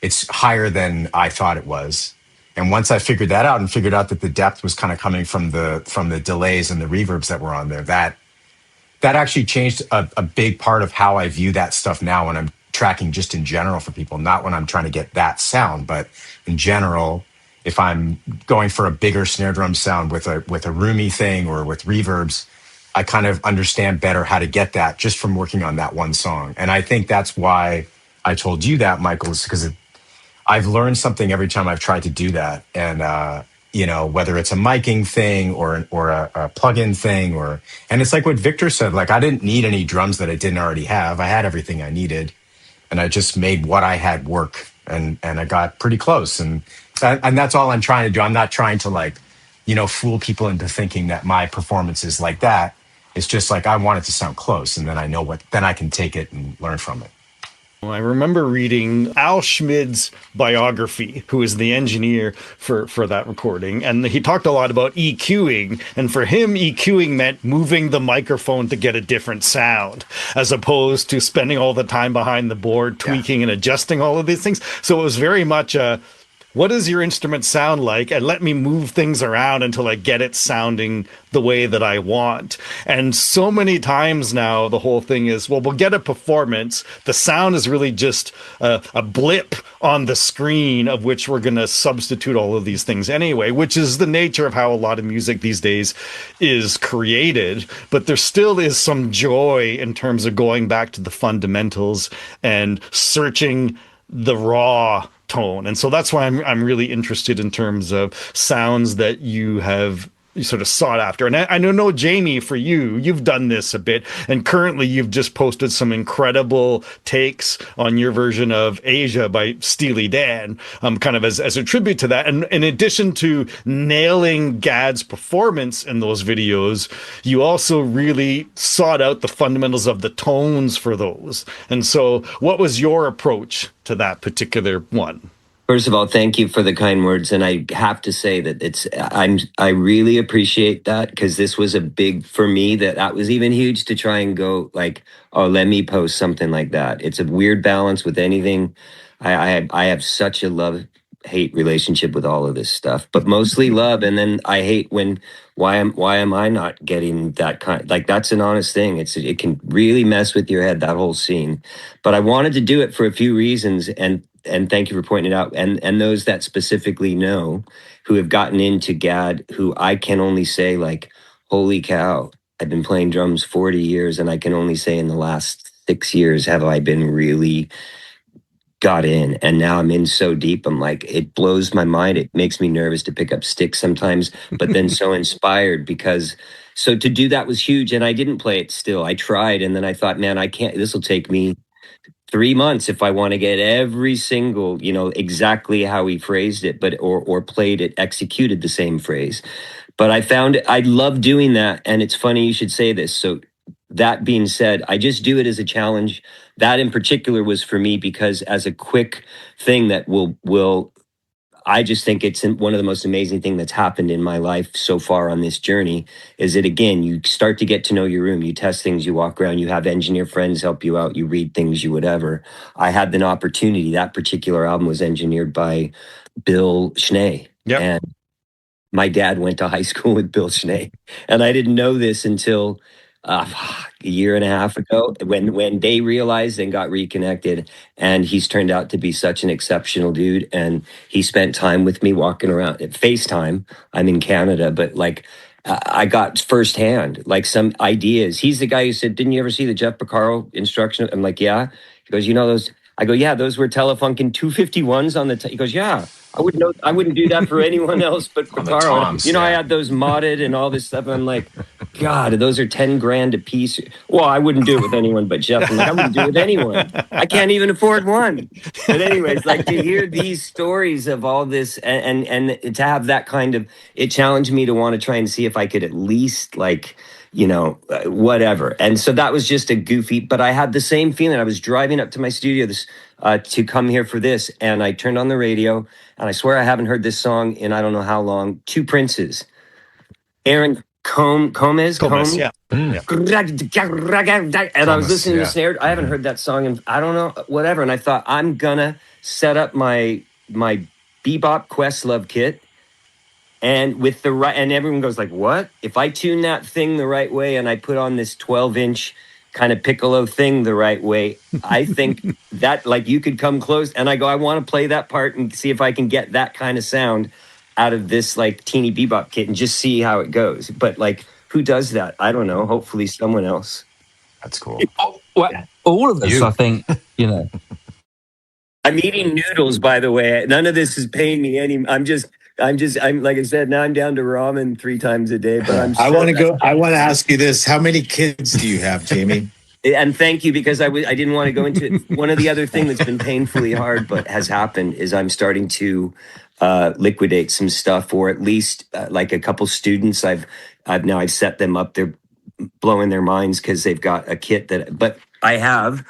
it's higher than I thought it was. And once I figured that out and figured out that the depth was kind of coming from the delays and the reverbs that were on there, that actually changed a big part of how I view that stuff now when I'm tracking just in general for people, not when I'm trying to get that sound, but in general, if I'm going for a bigger snare drum sound with a roomy thing or with reverbs, I kind of understand better how to get that just from working on that one song. And I think that's why I told you that, Michael, is because I've learned something every time I've tried to do that. And, whether it's a miking thing or a plug-in thing, and it's like what Victor said, like I didn't need any drums that I didn't already have. I had everything I needed and I just made what I had work and I got pretty close. And that's all I'm trying to do. I'm not trying to fool people into thinking that my performance is like that. It's just like I want it to sound close, and then I know then I can take it and learn from it. I remember reading Al Schmid's biography, who is the engineer for that recording, and he talked a lot about EQing, and for him, EQing meant moving the microphone to get a different sound, as opposed to spending all the time behind the board tweaking and adjusting all of these things. So it was very much what does your instrument sound like? And let me move things around until I get it sounding the way that I want. And so many times now, the whole thing is, well, we'll get a performance. The sound is really just a blip on the screen of which we're going to substitute all of these things anyway, which is the nature of how a lot of music these days is created. But there still is some joy in terms of going back to the fundamentals and searching the raw tone. And so that's why I'm really interested in terms of sounds that you have sort of sought after. And I know, Jamie, for you've done this a bit, and currently you've just posted some incredible takes on your version of Asia by Steely Dan, kind of as a tribute to that. And in addition to nailing Gad's performance in those videos, you also really sought out the fundamentals of the tones for those. And so what was your approach to that particular one? First of all, thank you for the kind words, and I have to say that I really appreciate that because this was a big for me. That was even huge to try and go like, oh, let me post something like that. It's a weird balance with anything. I have such a love-hate relationship with all of this stuff, but mostly love, and then I hate when why am I not getting that kind? Like that's an honest thing. It can really mess with your head, that whole scene. But I wanted to do it for a few reasons, and thank you for pointing it out. And those that specifically know who have gotten into Gad, who I can only say like, holy cow, I've been playing drums 40 years, and I can only say in the last 6 years have I been really got in, and now I'm in so deep. I'm like, it blows my mind. It makes me nervous to pick up sticks sometimes, but then so inspired because so to do that was huge. And I didn't play it still. I tried, and then I thought, man, I can't, this will take me 3 months if I want to get every single, exactly how he phrased it, but or played it, executed the same phrase. But I found I love doing that, and it's funny you should say this. So that being said, I just do it as a challenge. That in particular was for me because as a quick thing that will I just think it's one of the most amazing things that's happened in my life so far on this journey is that, again, you start to get to know your room. You test things, you walk around, you have engineer friends help you out, you read things, you whatever. I had an opportunity. That particular album was engineered by Bill Schnee. Yep. And my dad went to high school with Bill Schnee. And I didn't know this until a year and a half ago when they realized and got reconnected. And he's turned out to be such an exceptional dude. And he spent time with me walking around at FaceTime. I'm in Canada, but like I got firsthand like some ideas. He's the guy who said, "Didn't you ever see the Jeff Porcaro instruction?" I'm like, "Yeah." He goes, "You know those?" I go, "Yeah, those were Telefunken 251s on the." He goes, "Yeah." I wouldn't do that for anyone else but Porcaro. I had those modded and all this stuff. And I'm like, God, those are 10 grand a piece. Well, I wouldn't do it with anyone but Jeff. I'm like, I wouldn't do it with anyone. I can't even afford one. But anyways, like to hear these stories of all this and to have that kind of, it challenged me to want to try and see if I could at least like, whatever. And so that was just a goofy, but I had the same feeling. I was driving up to my studio to come here for this, and I turned on the radio, and I swear I haven't heard this song in I don't know how long. Two Princes, Aaron Combs, yeah. And I was listening to snare. I haven't heard that song in I don't know whatever, and I thought I'm gonna set up my bebop Questlove kit. And with the right, and everyone goes like, "What?" If I tune that thing the right way and I put on this 12-inch kind of piccolo thing the right way, I think that like you could come close. And I go, I want to play that part and see if I can get that kind of sound out of this like teeny bebop kit and just see how it goes. But like, who does that? I don't know. Hopefully someone else. That's cool. All of us, I think, I'm eating noodles, by the way. None of this is paying me any. I'm like I said, now I'm down to ramen 3 times a day, but I want to ask you this. How many kids do you have, Jamie? And thank you, because I didn't want to go into it. One of the other things that's been painfully hard, but has happened, is I'm starting to liquidate some stuff, or at least like a couple students. I've set them up. They're blowing their minds because they've got a kit but I have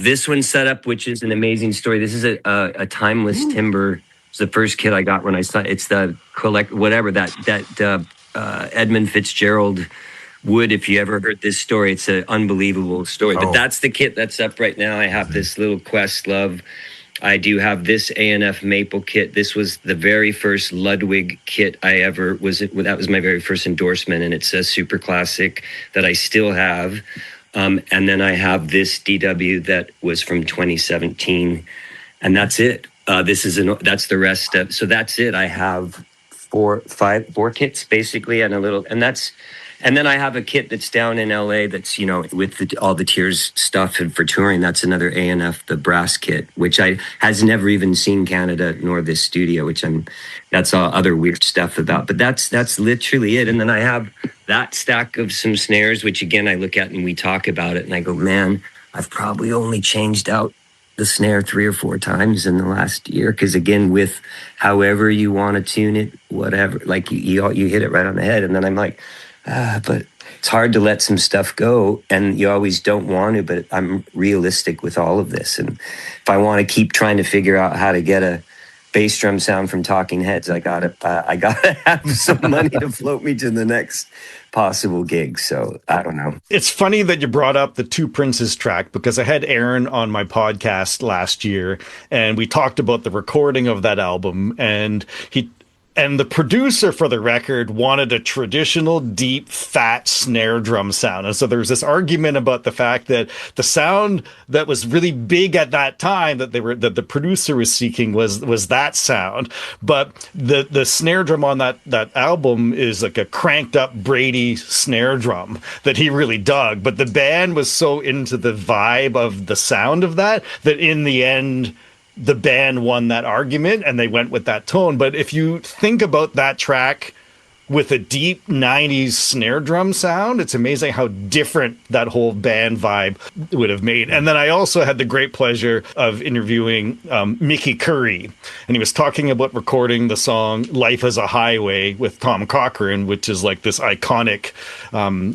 this one set up, which is an amazing story. This is a timeless timber. It's the first kit I got when I saw it's the Edmund Fitzgerald wood. If you ever heard this story, it's an unbelievable story. But that's the kit that's up right now. I have this little Questlove. I do have this A&F maple kit. This was the very first Ludwig kit I ever was. That was my very first endorsement, and it's a super classic that I still have. And then I have this DW that was from 2017, and that's it. That's the rest of. So that's it. I have four kits basically, and and then I have a kit that's down in LA that's with all the Tears stuff and for touring. That's another A&F, the brass kit, which has never even seen Canada nor this studio, which that's all other weird stuff about. But that's literally it. And then I have that stack of some snares, which again I look at and we talk about it, and I go, man, I've probably only changed out the snare 3 or 4 times in the last year, because again, with however you want to tune it, whatever, like you hit it right on the head. And then I'm like, but it's hard to let some stuff go, and you always don't want to, but I'm realistic with all of this. And if I want to keep trying to figure out how to get a bass drum sound from Talking Heads, I gotta have some money to float me to the next possible gig. So I don't know. It's funny that you brought up the Two Princes track, because I had Aaron on my podcast last year and we talked about the recording of that album, and the producer for the record wanted a traditional, deep, fat snare drum sound. And so there was this argument about the fact that the sound that was really big at that time that the producer was seeking was that sound. But the snare drum on that album is like a cranked up Brady snare drum that he really dug. But the band was so into the vibe of the sound of that in the end, the band won that argument and they went with that tone. But if you think about that track with a deep 90s snare drum sound. It's amazing how different that whole band vibe would have made. And then I also had the great pleasure of interviewing Mickey Curry, and he was talking about recording the song Life is a Highway with Tom Cochrane, which is like this iconic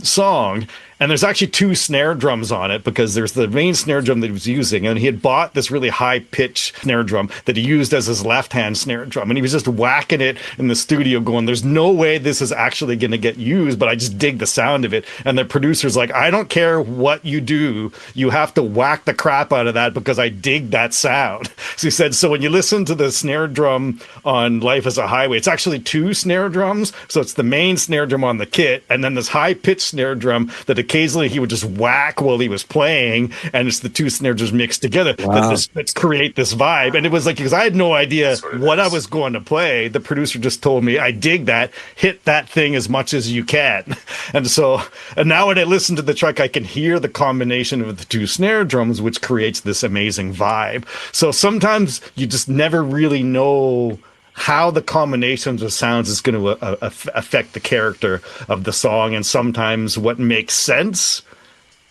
song. And there's actually two snare drums on it, because there's the main snare drum that he was using, and he had bought this really high pitch snare drum that he used as his left hand snare drum, and he was just whacking it in the studio going, there's no way this is actually going to get used, but I just dig the sound of it. And the producer's like, I don't care what you do, you have to whack the crap out of that because I dig that sound. So he said, so when you listen to the snare drum on Life is a Highway, it's actually two snare drums. So it's the main snare drum on the kit, and then this high pitched snare drum that occasionally he would just whack while he was playing, and it's the two snare drums mixed together that create this vibe. And it was like, because I had no idea what I was going to play, the producer just told me, I dig that, hit that thing as much as you can. And now when I listen to the track, I can hear the combination of the two snare drums, which creates this amazing vibe. So sometimes you just never really know how the combinations of sounds is going to affect the character of the song. And sometimes what makes sense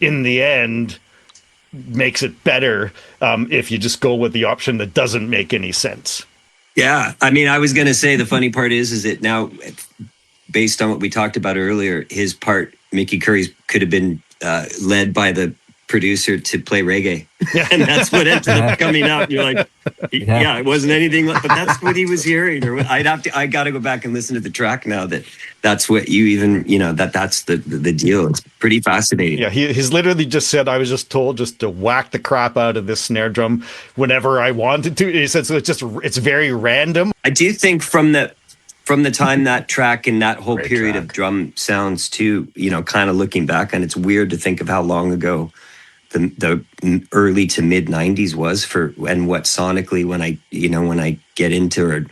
in the end makes it better if you just go with the option that doesn't make any sense. Yeah. I mean, I was going to say the funny part is that now, based on what we talked about earlier, his part, Mickey Curry's, could have been led by the producer to play reggae. And that's what ended up coming out. And you're like, yeah, it wasn't anything like, but that's what he was hearing. Or I got to go back and listen to the track now that's what you even, that's the deal. It's pretty fascinating. Yeah. He's literally just said, I was just told just to whack the crap out of this snare drum whenever I wanted to. He said, so it's very random. I do think from the time that track and that whole period of drum sounds too, kind of looking back, and it's weird to think of how long ago the early to mid 90s was and what sonically when I get into or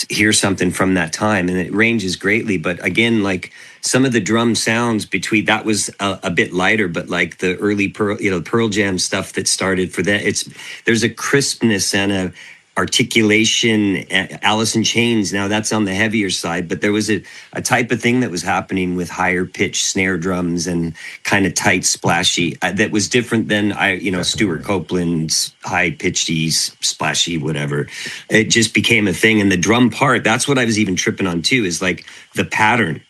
hear something from that time, and it ranges greatly. But again, like some of the drum sounds between that was a bit lighter, but like the early Pearl Jam stuff that started for that, there's a crispness and a articulation. Alice in Chains, now that's on the heavier side, but there was a type of thing that was happening with higher pitched snare drums and kind of tight, splashy, that was different than Stuart Copeland's high pitchy, splashy, whatever. It just became a thing. And the drum part, that's what I was even tripping on too, is like the pattern.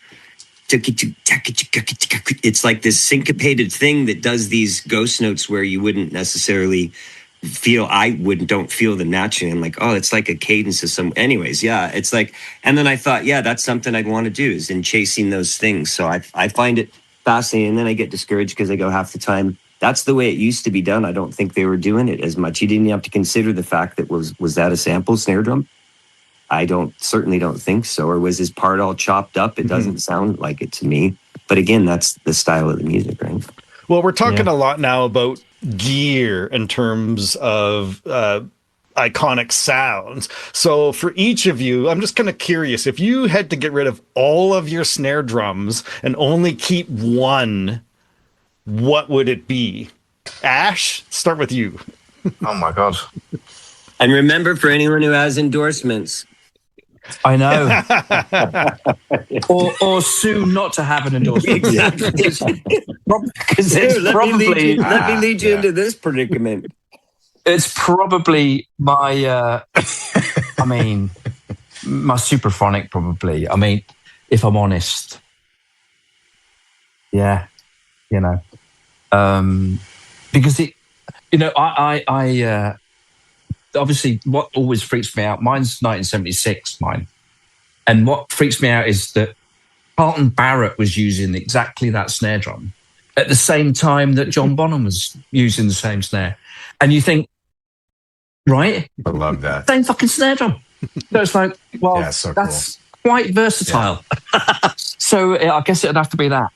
It's like this syncopated thing that does these ghost notes where you wouldn't necessarily don't feel them naturally. I'm like, oh, it's like a cadence of some. Anyways, yeah, it's like, and then I thought, yeah, that's something I'd want to do, is in chasing those things. So I find it fascinating, and then I get discouraged because I go, half the time that's the way it used to be done. I don't think they were doing it as much. You didn't have to consider the fact that was that a sample snare drum? I certainly don't think so. Or was his part all chopped up? It doesn't sound like it to me. But again, that's the style of the music, right? Well, we're talking a lot now about gear in terms of iconic sounds. So for each of you, I'm just kind of curious, if you had to get rid of all of your snare drums and only keep one, what would it be? Ash, start with you. Oh my God. And remember, for anyone who has endorsements, I know. or soon not to have an endorsement. Exactly. Because it's probably... Let me lead you into this predicament. It's probably my... my Supraphonic, probably. I mean, if I'm honest. Yeah. Because it... I obviously, what always freaks me out, mine's 1976, mine. And what freaks me out is that Carlton Barrett was using exactly that snare drum at the same time that John Bonham was using the same snare. And you think, right? I love that. Same fucking snare drum. So it's like, well, that's quite versatile. Yeah. So I guess it'd have to be that.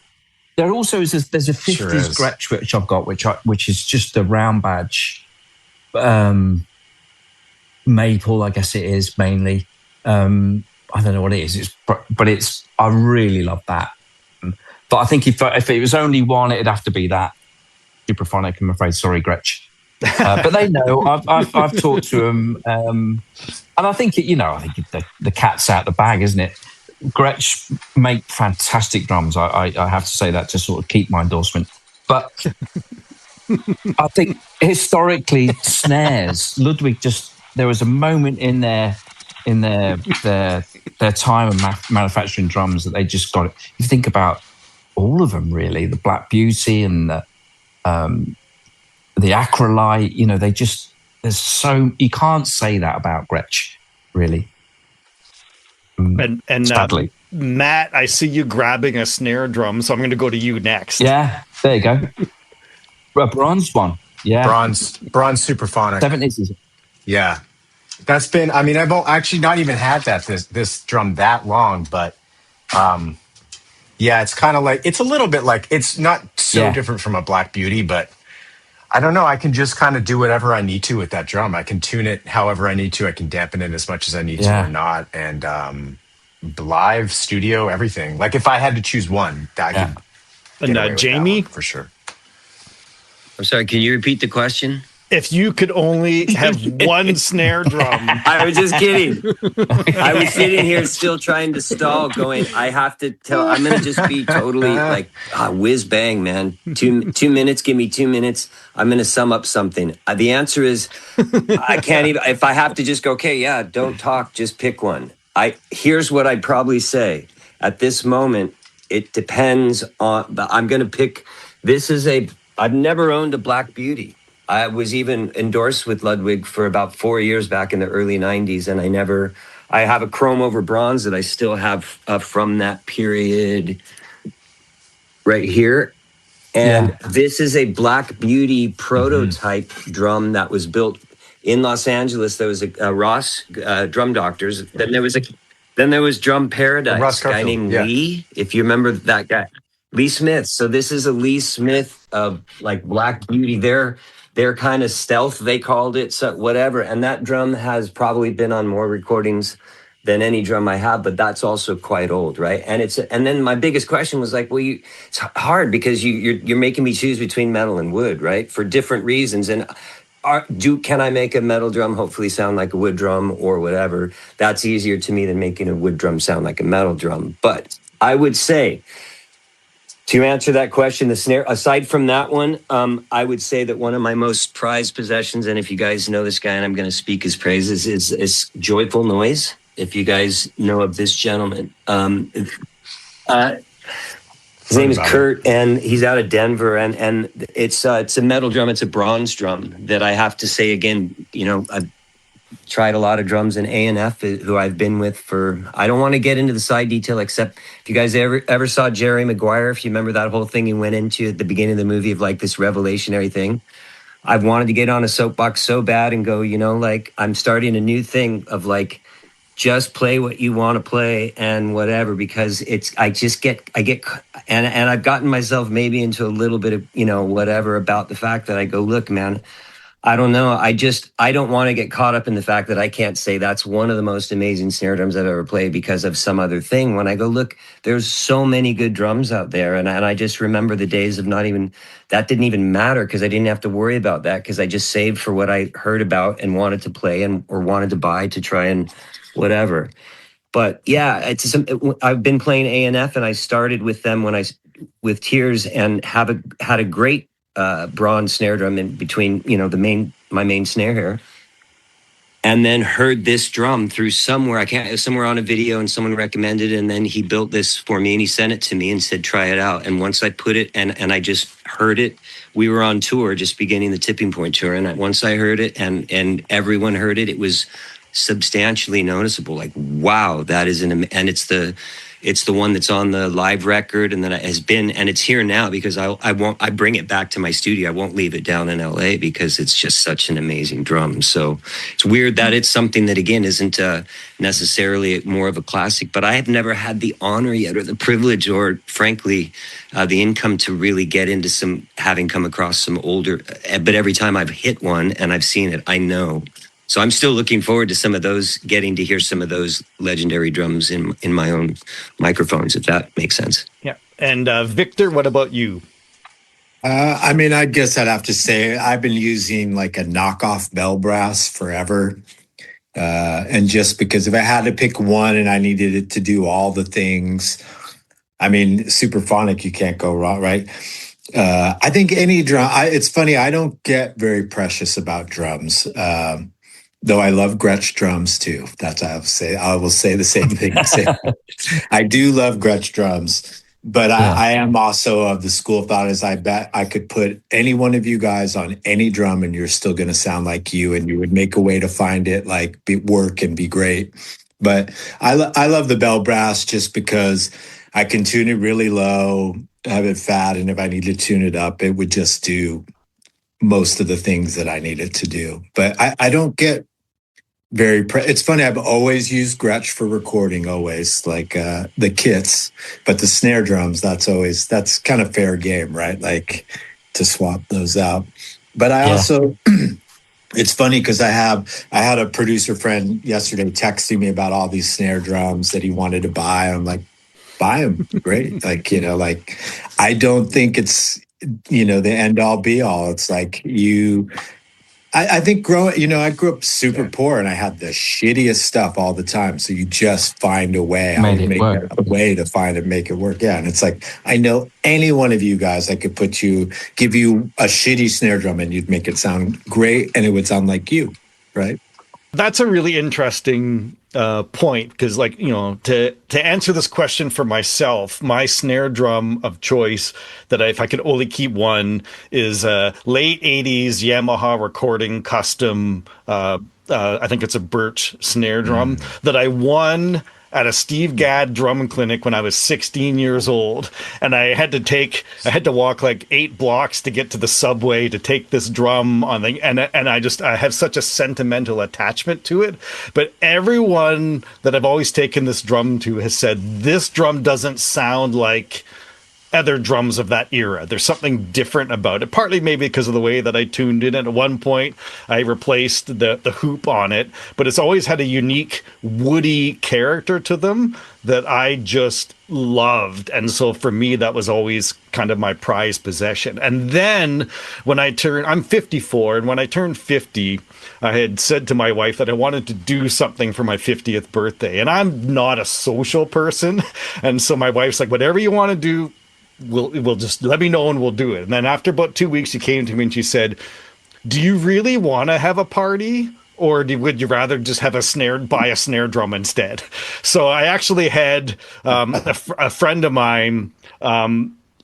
There also is there's a 50s Gretsch which I've got, which is just a round badge. Maple, I guess it is mainly. I don't know what it is. I really love that. But I think if it was only one, it'd have to be that Supraphonic. I'm afraid. Sorry, Gretsch. But they know. I've talked to them, and I think the cat's out the bag, isn't it? Gretsch make fantastic drums. I have to say that to sort of keep my endorsement. But I think historically, snares, Ludwig there was a moment in their time of manufacturing drums that they just got it. You think about all of them, really, the Black Beauty and the Acrolite, you can't say that about Gretsch, really. And sadly. Matt, I see you grabbing a snare drum, so I'm going to go to you next. Yeah, there you go. A bronze one. Yeah. Bronze Superphonic. 70s. Yeah. That's been, I mean, I've actually not even had this drum that long, but yeah, it's kind of like, it's a little bit like, it's not so different from a Black Beauty, but I don't know. I can just kind of do whatever I need to with that drum. I can tune it however I need to. I can dampen it as much as I need to or not. And live, studio, everything. Like if I had to choose one, that could get away with Jamie? that one, for sure. I'm sorry, can you repeat the question? If you could only have one snare drum. I was just kidding. I was sitting here still trying to stall, going, I have to tell, I'm going to just be totally like, whiz bang, man. 2 minutes, give me 2 minutes. I'm going to sum up something. The answer is, I can't even, if I have to just go, okay, yeah, don't talk, just pick one. Here's what I'd probably say. At this moment, it depends on, I'm going to pick, I've never owned a Black Beauty. I was even endorsed with Ludwig for about 4 years back in the early 90s, and I have a chrome over bronze that I still have from that period right here. And this is a Black Beauty prototype drum that was built in Los Angeles. There was a Ross Drum Doctors. Then there was Drum Paradise, a guy named Lee, if you remember that guy. Lee Smith. So this is a Lee Smith of like Black Beauty. They're kind of stealth, they called it, so whatever. And that drum has probably been on more recordings than any drum I have, but that's also quite old, right? And then my biggest question was like, well, it's hard because you're making me choose between metal and wood, right? For different reasons. And can I make a metal drum hopefully sound like a wood drum or whatever? That's easier to me than making a wood drum sound like a metal drum. But I would say, to answer that question, the snare, aside from that one, I would say that one of my most prized possessions, and if you guys know this guy and I'm going to speak his praises, is Joyful Noise. If you guys know of this gentleman. His name is Kurt, and he's out of Denver, and it's a metal drum. It's a bronze drum that I have to say again, I've tried a lot of drums in A&F, who I've been with for, I don't want to get into the side detail, except if you guys ever saw Jerry Maguire, if you remember that whole thing he went into at the beginning of the movie of like this revelationary thing. I've wanted to get on a soapbox so bad and go, like I'm starting a new thing of like, just play what you want to play and whatever, because I get, and I've gotten myself maybe into a little bit of, whatever about the fact that I go, look, man, I don't know. I don't want to get caught up in the fact that I can't say that's one of the most amazing snare drums I've ever played because of some other thing. When I go, look, there's so many good drums out there. And I just remember the days of that didn't even matter because I didn't have to worry about that because I just saved for what I heard about and wanted to play or wanted to buy to try and whatever. But yeah, I've been playing A&F and I started with them with Tears and had a great bronze snare drum in between, my main snare here, and then heard this drum through somewhere on a video, and someone recommended it, and then he built this for me and he sent it to me and said, try it out. And once I put it and I just heard it, we were on tour, just beginning the Tipping Point tour, and once I heard it and everyone heard it, it was substantially noticeable. Like, wow, that is and it's the one that's on the live record, and then it has been, and it's here now because I bring it back to my studio. I won't leave it down in LA because it's just such an amazing drum. So it's weird that it's something that again isn't necessarily more of a classic, but I have never had the honor yet or the privilege or frankly the income to really get into having come across some older, but every time I've hit one and I've seen it, I know. So I'm still looking forward to getting to hear some of those legendary drums in my own microphones, if that makes sense. Yeah. And Victor, what about you? I guess I'd have to say I've been using like a knockoff bell brass forever. And just because if I had to pick one and I needed it to do all the things, I mean, Superphonic, you can't go wrong, right? I think any drum, it's funny, I don't get very precious about drums. Though I love Gretsch drums too. That's I will say the same thing. I do love Gretsch drums, but I am also of the school of thought is I bet I could put any one of you guys on any drum and you're still going to sound like you, and you would make a way to find it, like work and be great. But I love the bell brass just because I can tune it really low, have it fat, and if I need to tune it up, it would just do most of the things that I need it to do. But I don't get it's funny, I've always used Gretsch for recording, always, like the kits, but the snare drums, that's kind of fair game, right? Like to swap those out. But I also it's funny because I had a producer friend yesterday texting me about all these snare drums that he wanted to buy. I'm like, buy them, great. Like, like I don't think it's the end all be all. It's like I think I grew up super poor and I had the shittiest stuff all the time. So you just find a way. I would make a way to find it, make it work. Yeah. And it's like, I know any one of you guys, I could give you a shitty snare drum and you'd make it sound great and it would sound like you, right? That's a really interesting point because, to answer this question for myself, my snare drum of choice that if I could only keep one is a late 80s Yamaha recording custom. I think it's a birch snare drum that I won at a Steve Gadd drum clinic when I was 16 years old. And I had to walk like 8 blocks to get to the subway to take this drum on and I have such a sentimental attachment to it. But everyone that I've always taken this drum to has said, this drum doesn't sound like other drums of that era. There's something different about it, partly maybe because of the way that I tuned it. And at one point, I replaced the hoop on it, but it's always had a unique woody character to them that I just loved. And so for me, that was always kind of my prized possession. And then when I'm 54, and when I turned 50, I had said to my wife that I wanted to do something for my 50th birthday. And I'm not a social person. And so my wife's like, whatever you want to do, we'll just let me know and we'll do it. And then after about 2 weeks, she came to me and she said, do you really want to have a party? Or would you rather just buy a snare drum instead? So I actually had a friend of mine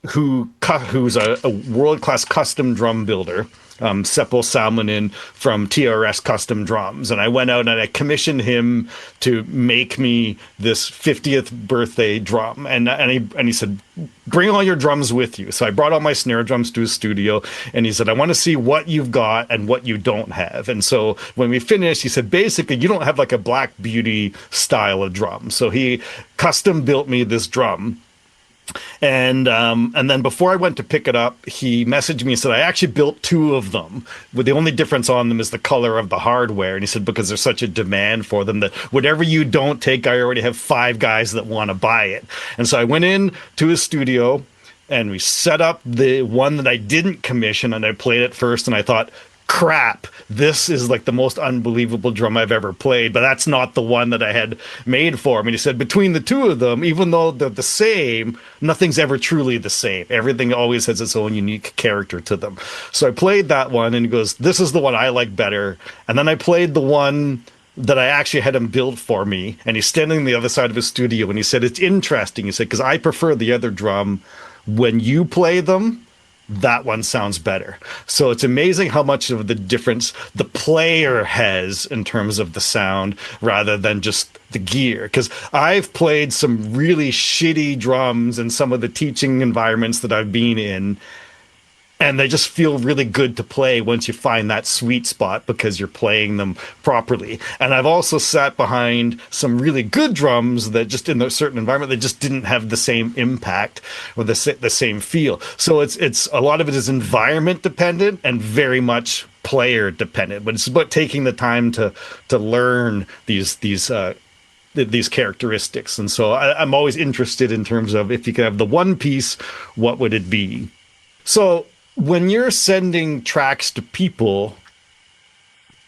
who's a world-class custom drum builder, Seppo Salmonen from TRS Custom Drums. And I went out and I commissioned him to make me this 50th birthday drum. And he said, bring all your drums with you. So I brought all my snare drums to his studio and he said, I want to see what you've got and what you don't have. And so when we finished, he said, basically, you don't have like a Black Beauty style of drum. So he custom built me this drum. And then before I went to pick it up, he messaged me and said, I actually built 2 of them. But the only difference on them is the color of the hardware. And he said, because there's such a demand for them that whatever you don't take, I already have 5 guys that want to buy it. And so I went in to his studio and we set up the one that I didn't commission and I played it first. And I thought, crap, this is like the most unbelievable drum I've ever played, but that's not the one that I had made for him. And he said, between the 2 of them, even though they're the same, nothing's ever truly the same. Everything always has its own unique character to them. So I played that one and he goes, this is the one I like better. And then I played the one that I actually had him build for me. And he's standing on the other side of his studio and he said, it's interesting. He said, because I prefer the other drum. When you play them, that one sounds better. So it's amazing how much of the difference the player has in terms of the sound rather than just the gear. Because I've played some really shitty drums in some of the teaching environments that I've been in, and they just feel really good to play once you find that sweet spot because you're playing them properly. And I've also sat behind some really good drums that just in a certain environment, they just didn't have the same impact or the same feel. So it's a lot of it is environment dependent and very much player dependent, but it's about taking the time to learn these characteristics. And so I'm always interested in terms of if you could have the one piece, what would it be? So when you're sending tracks to people,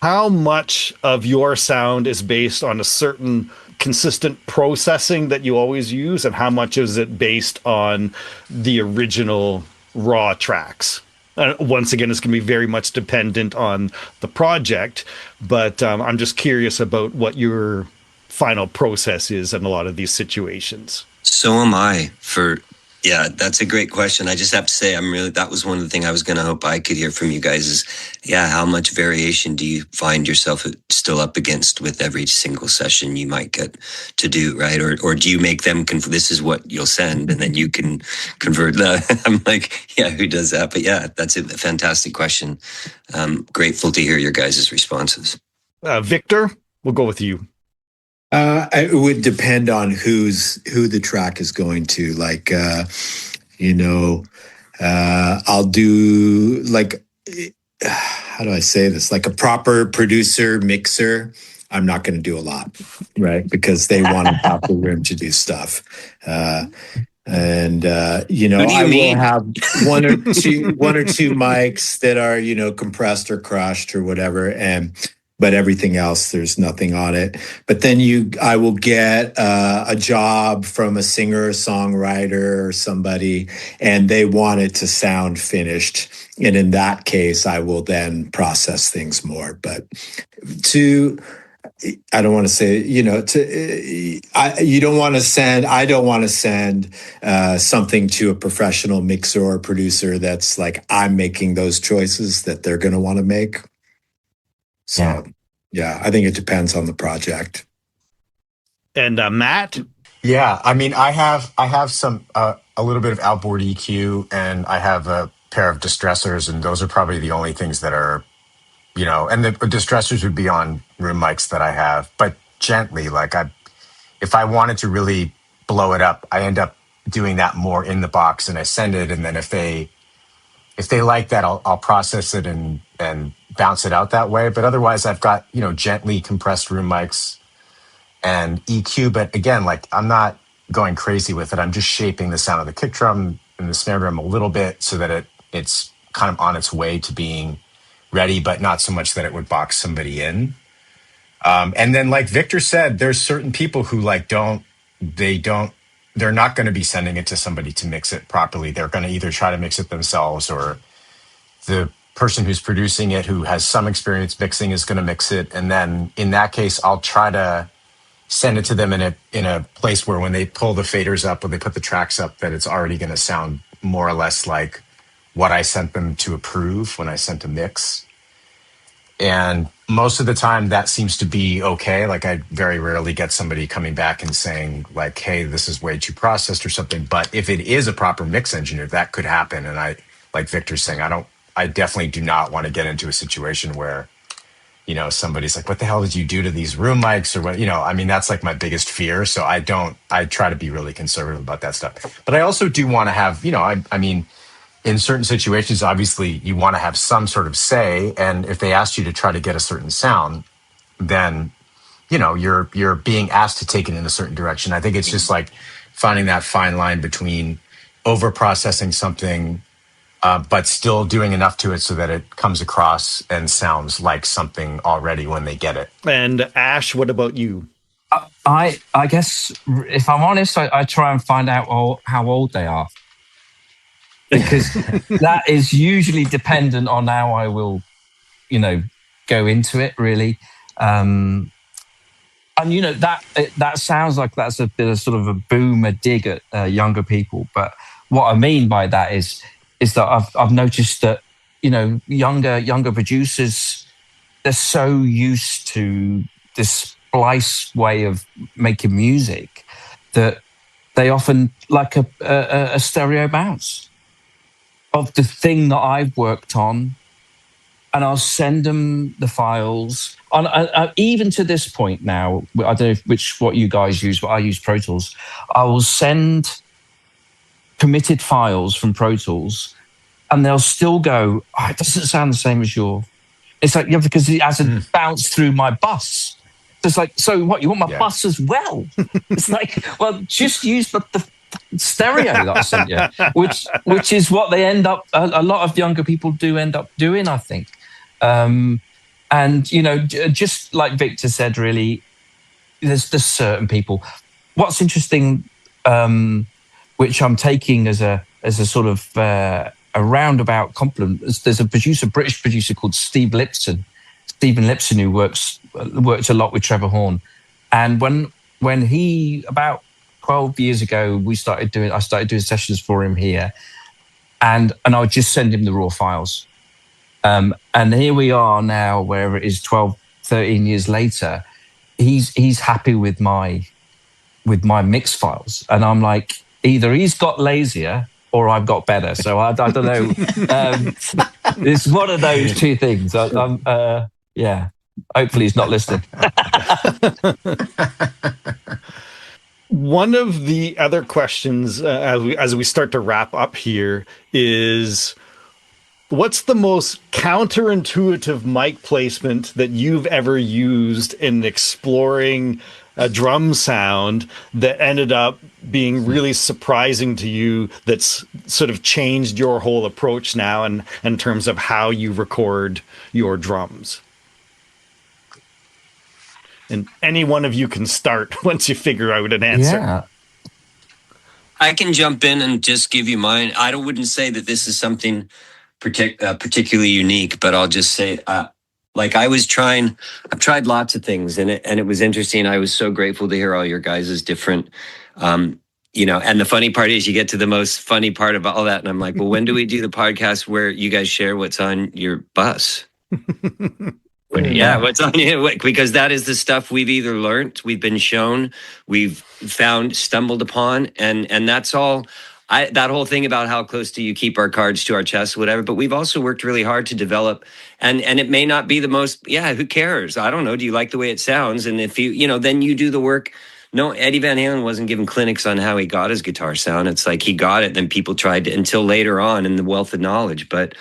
how much of your sound is based on a certain consistent processing that you always use, and how much is it based on the original raw tracks? Once again, it's going to be very much dependent on the project, but I'm just curious about what your final process is in a lot of these situations. So am I. Yeah, that's a great question. I just have to say, that was one of the things I was going to hope I could hear from you guys is, yeah, how much variation do you find yourself still up against with every single session you might get to do, right? Or do you make them, this is what you'll send, and then you can convert that? I'm like, yeah, who does that? But yeah, that's a fantastic question. Grateful to hear your guys' responses. Victor, we'll go with you. It would depend on who the track is going to. Like, I'll do like, how do I say this? Like a proper producer, mixer, I'm not going to do a lot, right? Because they want to have the room to do stuff. I will have one or two mics that are, compressed or crushed or whatever. But everything else, there's nothing on it. But then I will get a job from a singer or songwriter or somebody, and they want it to sound finished. And in that case, I will then process things more. But I don't want to say, I don't want to send something to a professional mixer or producer that's like, I'm making those choices that they're going to want to make. So, yeah, I think it depends on the project. And Matt? Yeah, I mean, I have some a little bit of outboard EQ, and I have a pair of distressors, and those are probably the only things that are, and the distressors would be on room mics that I have, but gently. Like if I wanted to really blow it up, I end up doing that more in the box, and I send it, and then if they like that, I'll process it and bounce it out that way. But otherwise, I've got, gently compressed room mics and EQ. But again, like I'm not going crazy with it. I'm just shaping the sound of the kick drum and the snare drum a little bit so that it's kind of on its way to being ready, but not so much that it would box somebody in. And then, like Victor said, there's certain people who they're not going to be sending it to somebody to mix it properly. They're going to either try to mix it themselves, or the person who's producing it, who has some experience mixing, is going to mix it. And then in that case, I'll try to send it to them in a place where when they pull the faders up, or they put the tracks up, that it's already going to sound more or less like what I sent them to approve when I sent a mix. And most of the time that seems to be okay. Like I very rarely get somebody coming back and saying like, hey, this is way too processed or something. But if it is a proper mix engineer, that could happen. And I, like Victor's saying, I definitely do not want to get into a situation where, somebody's like, what the hell did you do to these room mics, or what, I mean, that's like my biggest fear. So I try to be really conservative about that stuff. But I also do want to have, I mean, in certain situations, obviously you want to have some sort of say. And if they asked you to try to get a certain sound, then, you're being asked to take it in a certain direction. I think it's just like finding that fine line between over processing something, but still doing enough to it so that it comes across and sounds like something already when they get it. And Ash, what about you? I guess, if I'm honest, I try and find out how old they are, because that is usually dependent on how I will, go into it, really. And that sounds like that's a bit of sort of a boomer dig at younger people. But what I mean by that is that I've noticed that, younger producers, they're so used to this splice way of making music that they often like a stereo bounce of the thing that I've worked on, and I'll send them the files. Even to this point now, I don't know what you guys use, but I use Pro Tools. I will send committed files from Pro Tools, and they'll still go, it doesn't sound the same as your. It's like, yeah, because it hasn't bounced through my bus. It's like, so what, you want my bus as well? It's like, well, just use the stereo that I sent you, which is what they end up, a lot of younger people do end up doing, I think. And, just like Victor said, really, there's certain people. What's interesting, which I'm taking as a sort of a roundabout compliment, is there's a British producer called Stephen Lipson, who worked a lot with Trevor Horn. And when he, about 12 years ago, I started doing sessions for him here, and I would just send him the raw files. And here we are now, wherever it is, 12, 13 years later, he's happy with my mix files. And I'm like, either he's got lazier or I've got better. So I don't know. It's one of those two things. Yeah. Hopefully he's not listening. One of the other questions as we start to wrap up here is, what's the most counterintuitive mic placement that you've ever used in exploring a drum sound that ended up being really surprising to you, that's sort of changed your whole approach now and in terms of how you record your drums? And any one of you can start once you figure out an answer. Yeah. I can jump in and just give you mine. I wouldn't say that this is something particularly unique, but I'll just say, like I've tried lots of things, and it was interesting. I was so grateful to hear all your guys' different, and the funny part is you get to the most funny part of all that. And I'm like, well, when do we do the podcast where you guys share what's on your bus? What's on you? Because that is the stuff we've either learned, we've been shown, we've stumbled upon, and that's all. That whole thing about how close do you keep our cards to our chest, whatever. But we've also worked really hard to develop, and it may not be the most. Yeah, who cares? I don't know. Do you like the way it sounds? And if then you do the work. No, Eddie Van Halen wasn't giving clinics on how he got his guitar sound. It's like he got it, then people tried to, until later on in the wealth of knowledge. But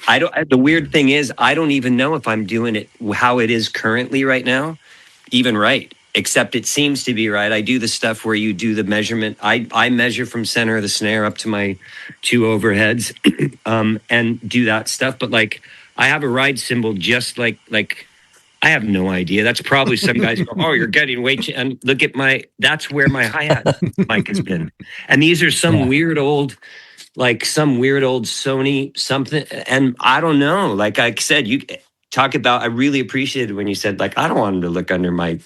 the weird thing is, I don't even know if I'm doing it how it is currently right now, even right. Except it seems to be right. I do the stuff where you do the measurement. I measure from center of the snare up to my two overheads, and do that stuff. But like, I have a ride cymbal just like. I have no idea. That's probably some guys go, oh, you're getting way too, and look at that's where my hi-hat mic has been. And these are some weird old Sony something. And I don't know, like I said, you talk about, I really appreciated when you said, like, I don't want him to look under my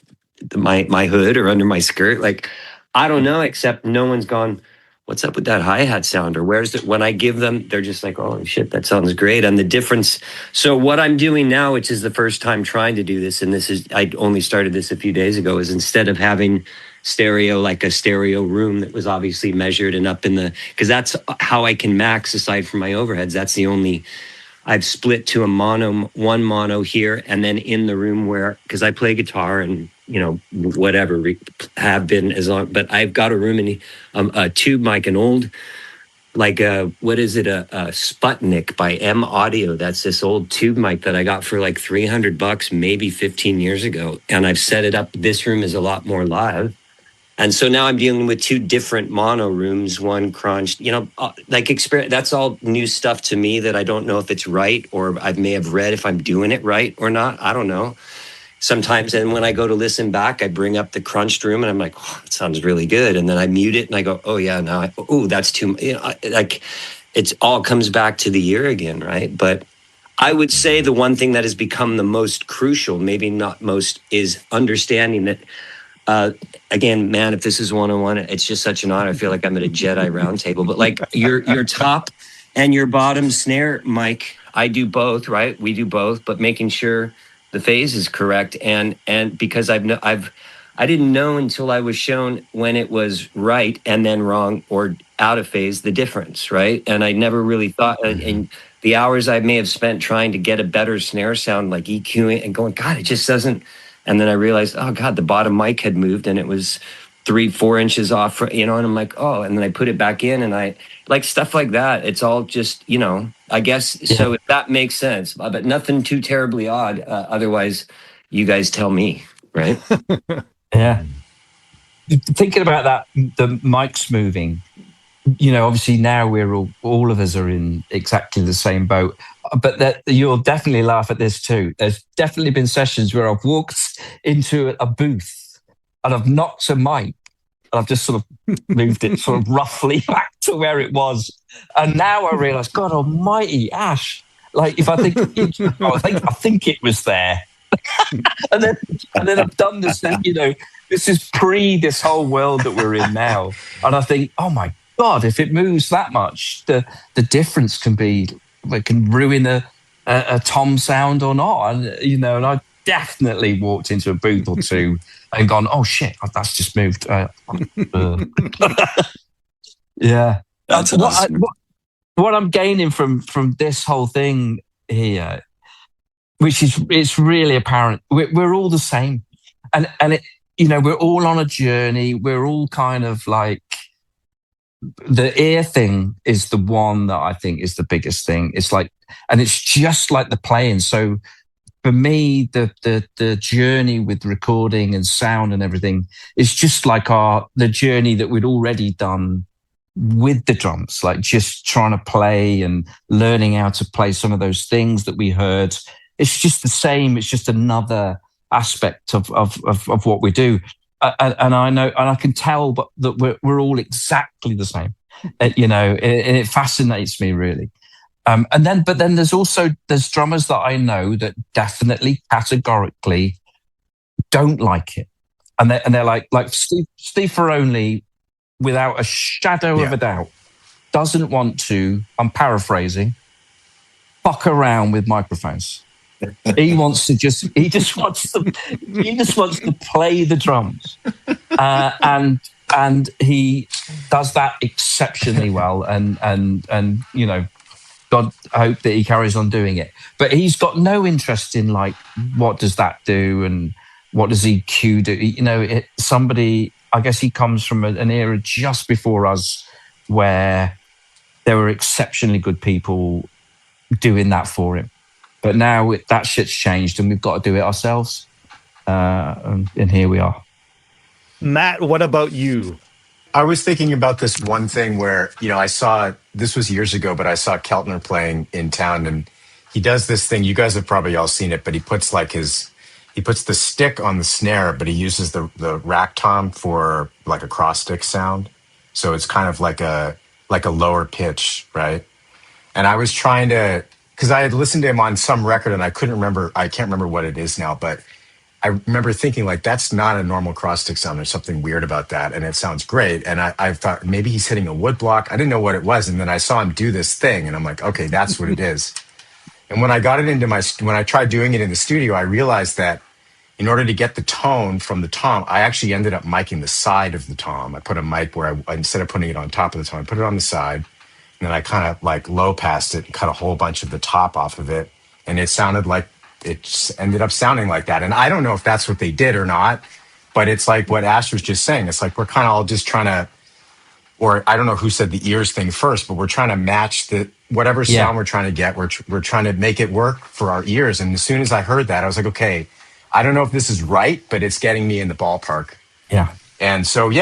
hood or under my skirt. Like, I don't know, except no one's gone, what's up with that hi-hat sound? Or where's it? When I give them, they're just like, oh shit, that sounds great. And the difference. So what I'm doing now, which is the first time trying to do this, and I only started this a few days ago, is instead of having stereo, like a stereo room that was obviously measured and up in because that's how I can max aside from my overheads. That's the only, I've split to one mono here, and then in the room where, because I play guitar and, whatever, have been as long, but I've got a room in a tube mic, an old, like what is it, a Sputnik by M Audio. That's this old tube mic that I got for like $300, maybe 15 years ago. And I've set it up. This room is a lot more live. And so now I'm dealing with two different mono rooms, one crunched, experience. That's all new stuff to me that I don't know if it's right, or I may have read if I'm doing it right or not. I don't know. Sometimes, and when I go to listen back, I bring up the crunched room and I'm like, oh, it sounds really good. And then I mute it and I go, oh yeah, that's too, it all comes back to the ear again, right? But I would say the one thing that has become the most crucial, maybe not most, is understanding that, again, man, if this is one-on-one, it's just such an honor. I feel like I'm at a Jedi roundtable, but like your top and your bottom snare mic, I do both, right? We do both, but making sure the phase is correct, and because I didn't know until I was shown when it was right and then wrong or out of phase, the difference, right? And I never really thought, and the hours I may have spent trying to get a better snare sound, like EQing and going, God, it just doesn't. And then I realized, oh God, the bottom mic had moved and it was 3-4 inches off, and I'm like, oh, and then I put it back in, and I like stuff like that. It's all just, I guess, so if that makes sense, but nothing too terribly odd. Otherwise, you guys tell me, right? Yeah. Thinking about that, the mics moving, obviously now we're all of us are in exactly the same boat. But that you'll definitely laugh at this too. There's definitely been sessions where I've walked into a booth and I've knocked a mic and I've just sort of moved it sort of roughly back to where it was. And now I realise, God almighty, Ash, like if I think, I think it was there. and then I've done this, this is pre this whole world that we're in now. And I think, oh my God, if it moves that much, the difference can be, it can ruin a tom sound or not. And, and I definitely walked into a booth or two and gone, oh shit, that's just moved. Yeah. That's awesome. What I'm gaining from this whole thing here, which is, it's really apparent, we're all the same. And it, we're all on a journey. We're all kind of like, the ear thing is the one that I think is the biggest thing. It's like, and it's just like the playing. So for me, the journey with recording and sound and everything is just like the journey that we'd already done with the drums, like just trying to play and learning how to play some of those things that we heard. It's just the same. It's just another aspect of what we do. And I know, and I can tell, but that we're all exactly the same, and it fascinates me really. But then there's drummers that I know that definitely categorically don't like it, and they're like Steve Ferroni, without a shadow of a doubt, doesn't want to. I'm paraphrasing. Fuck around with microphones. He just wants to play the drums, and he does that exceptionally well. And God, I hope that he carries on doing it. But he's got no interest in like, what does that do and what does EQ do? Somebody, I guess he comes from an era just before us where there were exceptionally good people doing that for him. But now that shit's changed and we've got to do it ourselves. And here we are. Matt, what about you? I was thinking about this one thing where, I saw, this was years ago, but I saw Keltner playing in town, and he does this thing. You guys have probably all seen it, but he puts the stick on the snare, but he uses the rack tom for like a cross stick sound. So it's kind of like a lower pitch, right? And I was trying to, because I had listened to him on some record and I can't remember what it is now, but I remember thinking like, that's not a normal cross stick sound. There's something weird about that. And it sounds great. And I thought maybe he's hitting a wood block. I didn't know what it was. And then I saw him do this thing and I'm like, okay, that's what it is. And when I got it when I tried doing it in the studio, I realized that in order to get the tone from the tom, I actually ended up miking the side of the tom. I put a mic where instead of putting it on top of the tom, I put it on the side. And then I kind of like low passed it and cut a whole bunch of the top off of it. And it sounded like, it just ended up sounding like that. And I don't know if that's what they did or not, but it's like what Ash was just saying. It's like we're kind of all just trying to, or I don't know who said the ears thing first, but we're trying to match whatever sound we're trying to get. We're trying to make it work for our ears. And as soon as I heard that, I was like, okay, I don't know if this is right, but it's getting me in the ballpark. Yeah. And so, who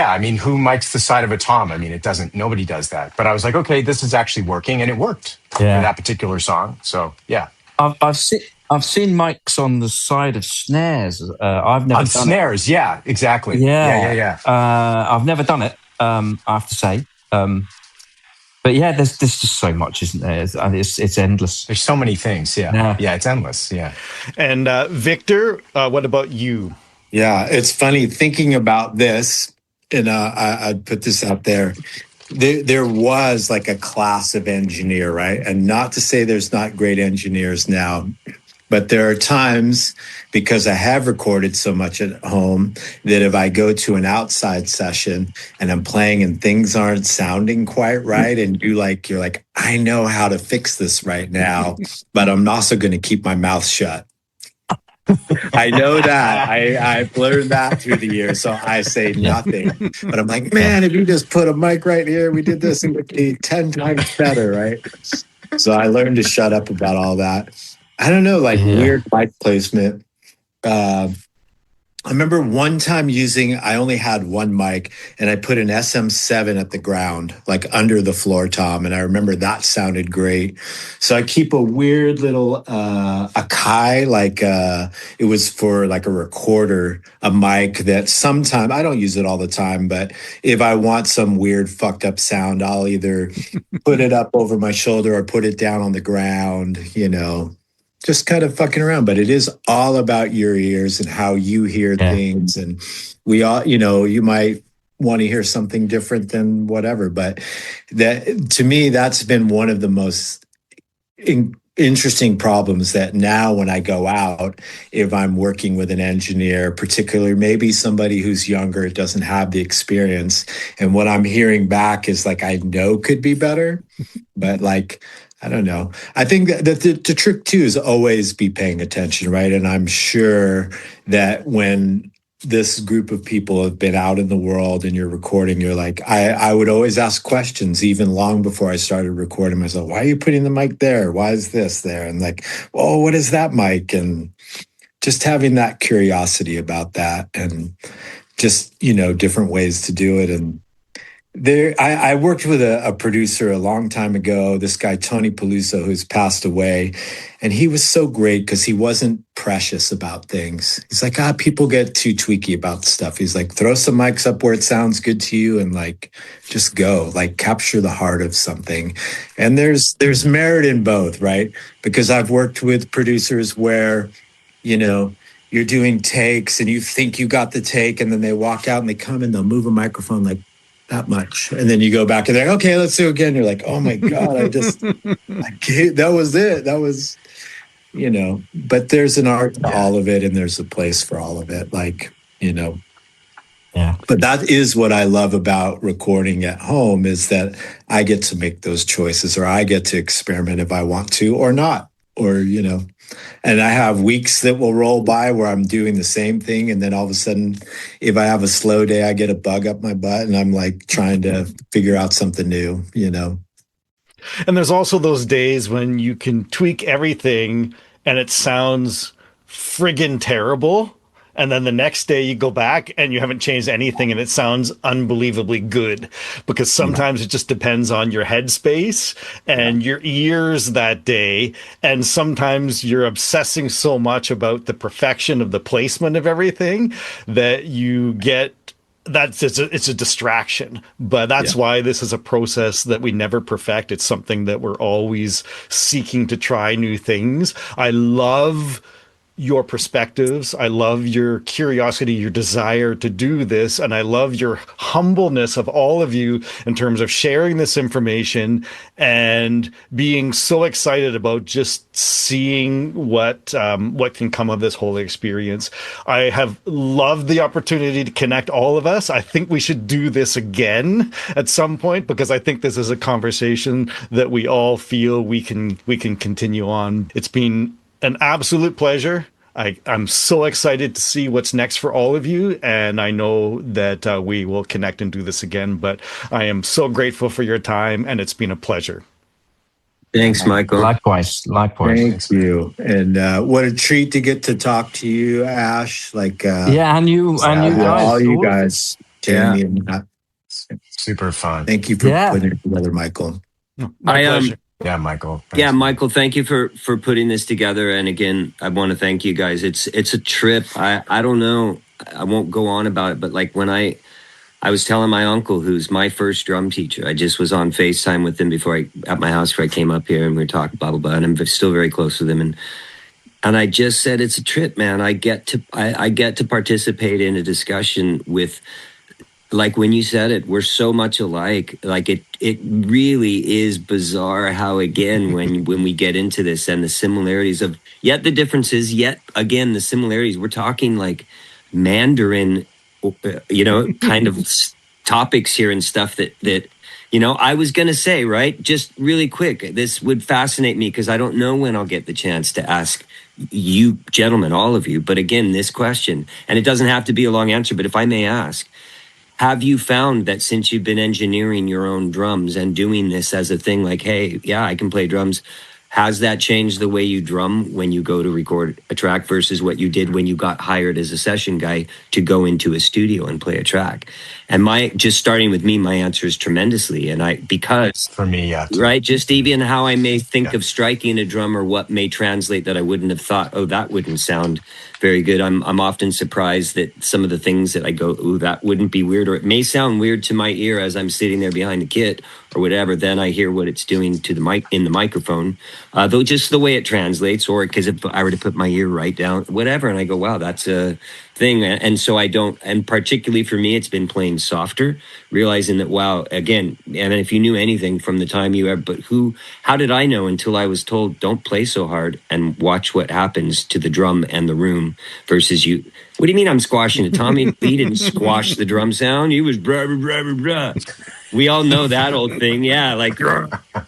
mics the side of a tom? I mean, nobody does that. But I was like, okay, this is actually working. And it worked for that particular song. So, yeah. I've seen mics on the side of snares. I've never done snares. It. Yeah, exactly. Yeah. I've never done it. I have to say. But yeah, there's just so much, isn't there? It's endless. There's so many things. Yeah, it's endless. Yeah. And Victor, what about you? Yeah, it's funny thinking about this, and I'd put this out there. There was like a class of engineer, right? And not to say there's not great engineers now, but there are times, because I have recorded so much at home, that if I go to an outside session and I'm playing and things aren't sounding quite right, and you're like, I know how to fix this right now, but I'm also going to keep my mouth shut. I know that. I've learned that through the years, so I say nothing. But I'm like, man, if you just put a mic right here, we did this, and it would be 10 times better, right? So I learned to shut up about all that. I don't know, weird mic placement. I remember one time I only had one mic and I put an SM7 at the ground, like under the floor tom. And I remember that sounded great. So I keep a weird little, Akai, it was for like a recorder, a mic that sometimes, I don't use it all the time, but if I want some weird fucked up sound, I'll either put it up over my shoulder or put it down on the ground, just kind of fucking around. But it is all about your ears and how you hear things. And we all, you might want to hear something different than whatever. But that, to me, that's been one of the most interesting problems, that now when I go out, if I'm working with an engineer, particularly maybe somebody who's younger, doesn't have the experience, and what I'm hearing back is like, I know could be better, but like, I don't know. I think that the trick too is always be paying attention, right? And I'm sure that when this group of people have been out in the world and you're recording, you're like, I would always ask questions even long before I started recording myself. Why are you putting the mic there? Why is this there? And like, oh, what is that mic? And just having that curiosity about that, and just, different ways to do it. And I worked with a producer a long time ago, this guy, Tony Peluso, who's passed away. And he was so great because he wasn't precious about things. He's like, people get too tweaky about stuff. He's like, throw some mics up where it sounds good to you and like, just go, like capture the heart of something. And there's merit in both, right? Because I've worked with producers where, you're doing takes and you think you got the take, and then they walk out and they come and they'll move a microphone like that much. And then you go back and they're like, okay, let's do it again. You're like, oh my God, that was it. That was, but there's an art to all of it, and there's a place for all of it. Like, Yeah. But that is what I love about recording at home, is that I get to make those choices, or I get to experiment if I want to or not, or, and I have weeks that will roll by where I'm doing the same thing. And then all of a sudden, if I have a slow day, I get a bug up my butt and I'm like trying to figure out something new, And there's also those days when you can tweak everything and it sounds friggin' terrible. And then the next day you go back and you haven't changed anything and it sounds unbelievably good, because sometimes it just depends on your headspace and your ears that day. And sometimes you're obsessing so much about the perfection of the placement of everything that you get it's a distraction. But that's why this is a process that we never perfect. It's something that we're always seeking to try new things. I love your perspectives. I love your curiosity, your desire to do this. And I love your humbleness of all of you in terms of sharing this information and being so excited about just seeing what can come of this whole experience. I have loved the opportunity to connect all of us. I think we should do this again at some point, because I think this is a conversation that we all feel we can continue on. It's been an absolute pleasure. I'm so excited to see what's next for all of you, and I know that we will connect and do this again, but I am so grateful for your time, and it's been a pleasure. Thanks, Michael. Likewise. Thank you. And what a treat to get to talk to you, Ash. And you guys. All you guys, Jamie and Matt. Super fun. Thank you for putting it together, Michael. My pleasure. Yeah, Michael. Thanks. Yeah, Michael, thank you for putting this together. And again, I want to thank you guys. It's a trip. I don't know. I won't go on about it, but like when I was telling my uncle, who's my first drum teacher, I just was on FaceTime with him at my house before I came up here, and we were talking blah, blah, blah. And I'm still very close with him. And I just said, it's a trip, man. I get to participate in a discussion with, like when you said it, we're so much alike. Like it really is bizarre how, again, when we get into this and the similarities of, yet the differences, yet again, the similarities, we're talking like Mandarin, kind of topics here and stuff that, I was going to say, right, just really quick, this would fascinate me because I don't know when I'll get the chance to ask you gentlemen, all of you. But again, this question, and it doesn't have to be a long answer, but if I may ask, have you found that since you've been engineering your own drums and doing this as a thing, like, hey, yeah, I can play drums, Has that changed the way you drum when you go to record a track versus what you did when you got hired as a session guy to go into a studio and play a track? And just starting with me, my answer is tremendously. And because For me, yeah. Too. Right. Just even how I may think of striking a drum or what may translate that I wouldn't have thought, oh, that wouldn't sound very good. I'm often surprised that some of the things that I go, oh, that wouldn't be weird, or it may sound weird to my ear as I'm sitting there behind the kit or whatever. Then I hear what it's doing to the mic in the microphone, though just the way it translates, or because if I were to put my ear right down, whatever, and I go, wow, that's a thing. And so I don't, and particularly for me, it's been playing softer, realizing that, wow, again, and if you knew anything from the time you ever, but how did I know until I was told, don't play so hard and watch what happens to the drum and the room versus you. What do you mean I'm squashing it? Tommy Lee didn't squash the drum sound. He was blah, blah, blah, blah, blah. We all know that old thing. Yeah, like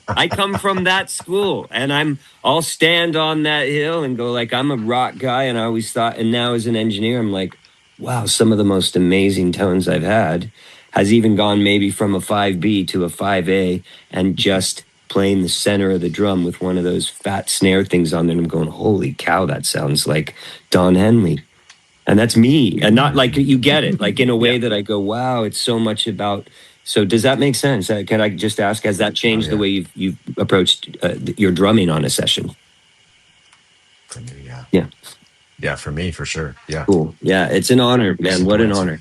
I come from that school and I'll stand on that hill and go like, I'm a rock guy. And I always thought, and now as an engineer, I'm like, wow, some of the most amazing tones I've had has even gone maybe from a 5B to a 5A and just playing the center of the drum with one of those fat snare things on there. And I'm going, holy cow, that sounds like Don Henley. And that's me. And not like you get it, like in a way that I go, wow, it's so much about. So does that make sense? Can I just ask, has that changed the way you've approached your drumming on a session? For me, yeah. Yeah. Yeah, for me, for sure. Yeah. Cool. Yeah, it's an honor, man. What an honor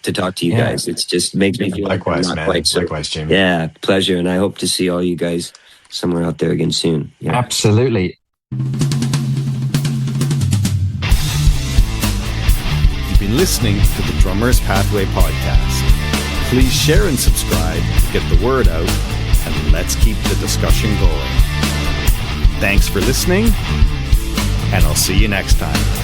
to talk to you guys. It just makes me feel likewise, like I'm not man. quite so. Likewise, Jamie. Yeah, pleasure. And I hope to see all you guys somewhere out there again soon. Yeah. Absolutely. You've been listening to the Drummer's Pathway podcast. Please share and subscribe to get the word out, and let's keep the discussion going. Thanks for listening, and I'll see you next time.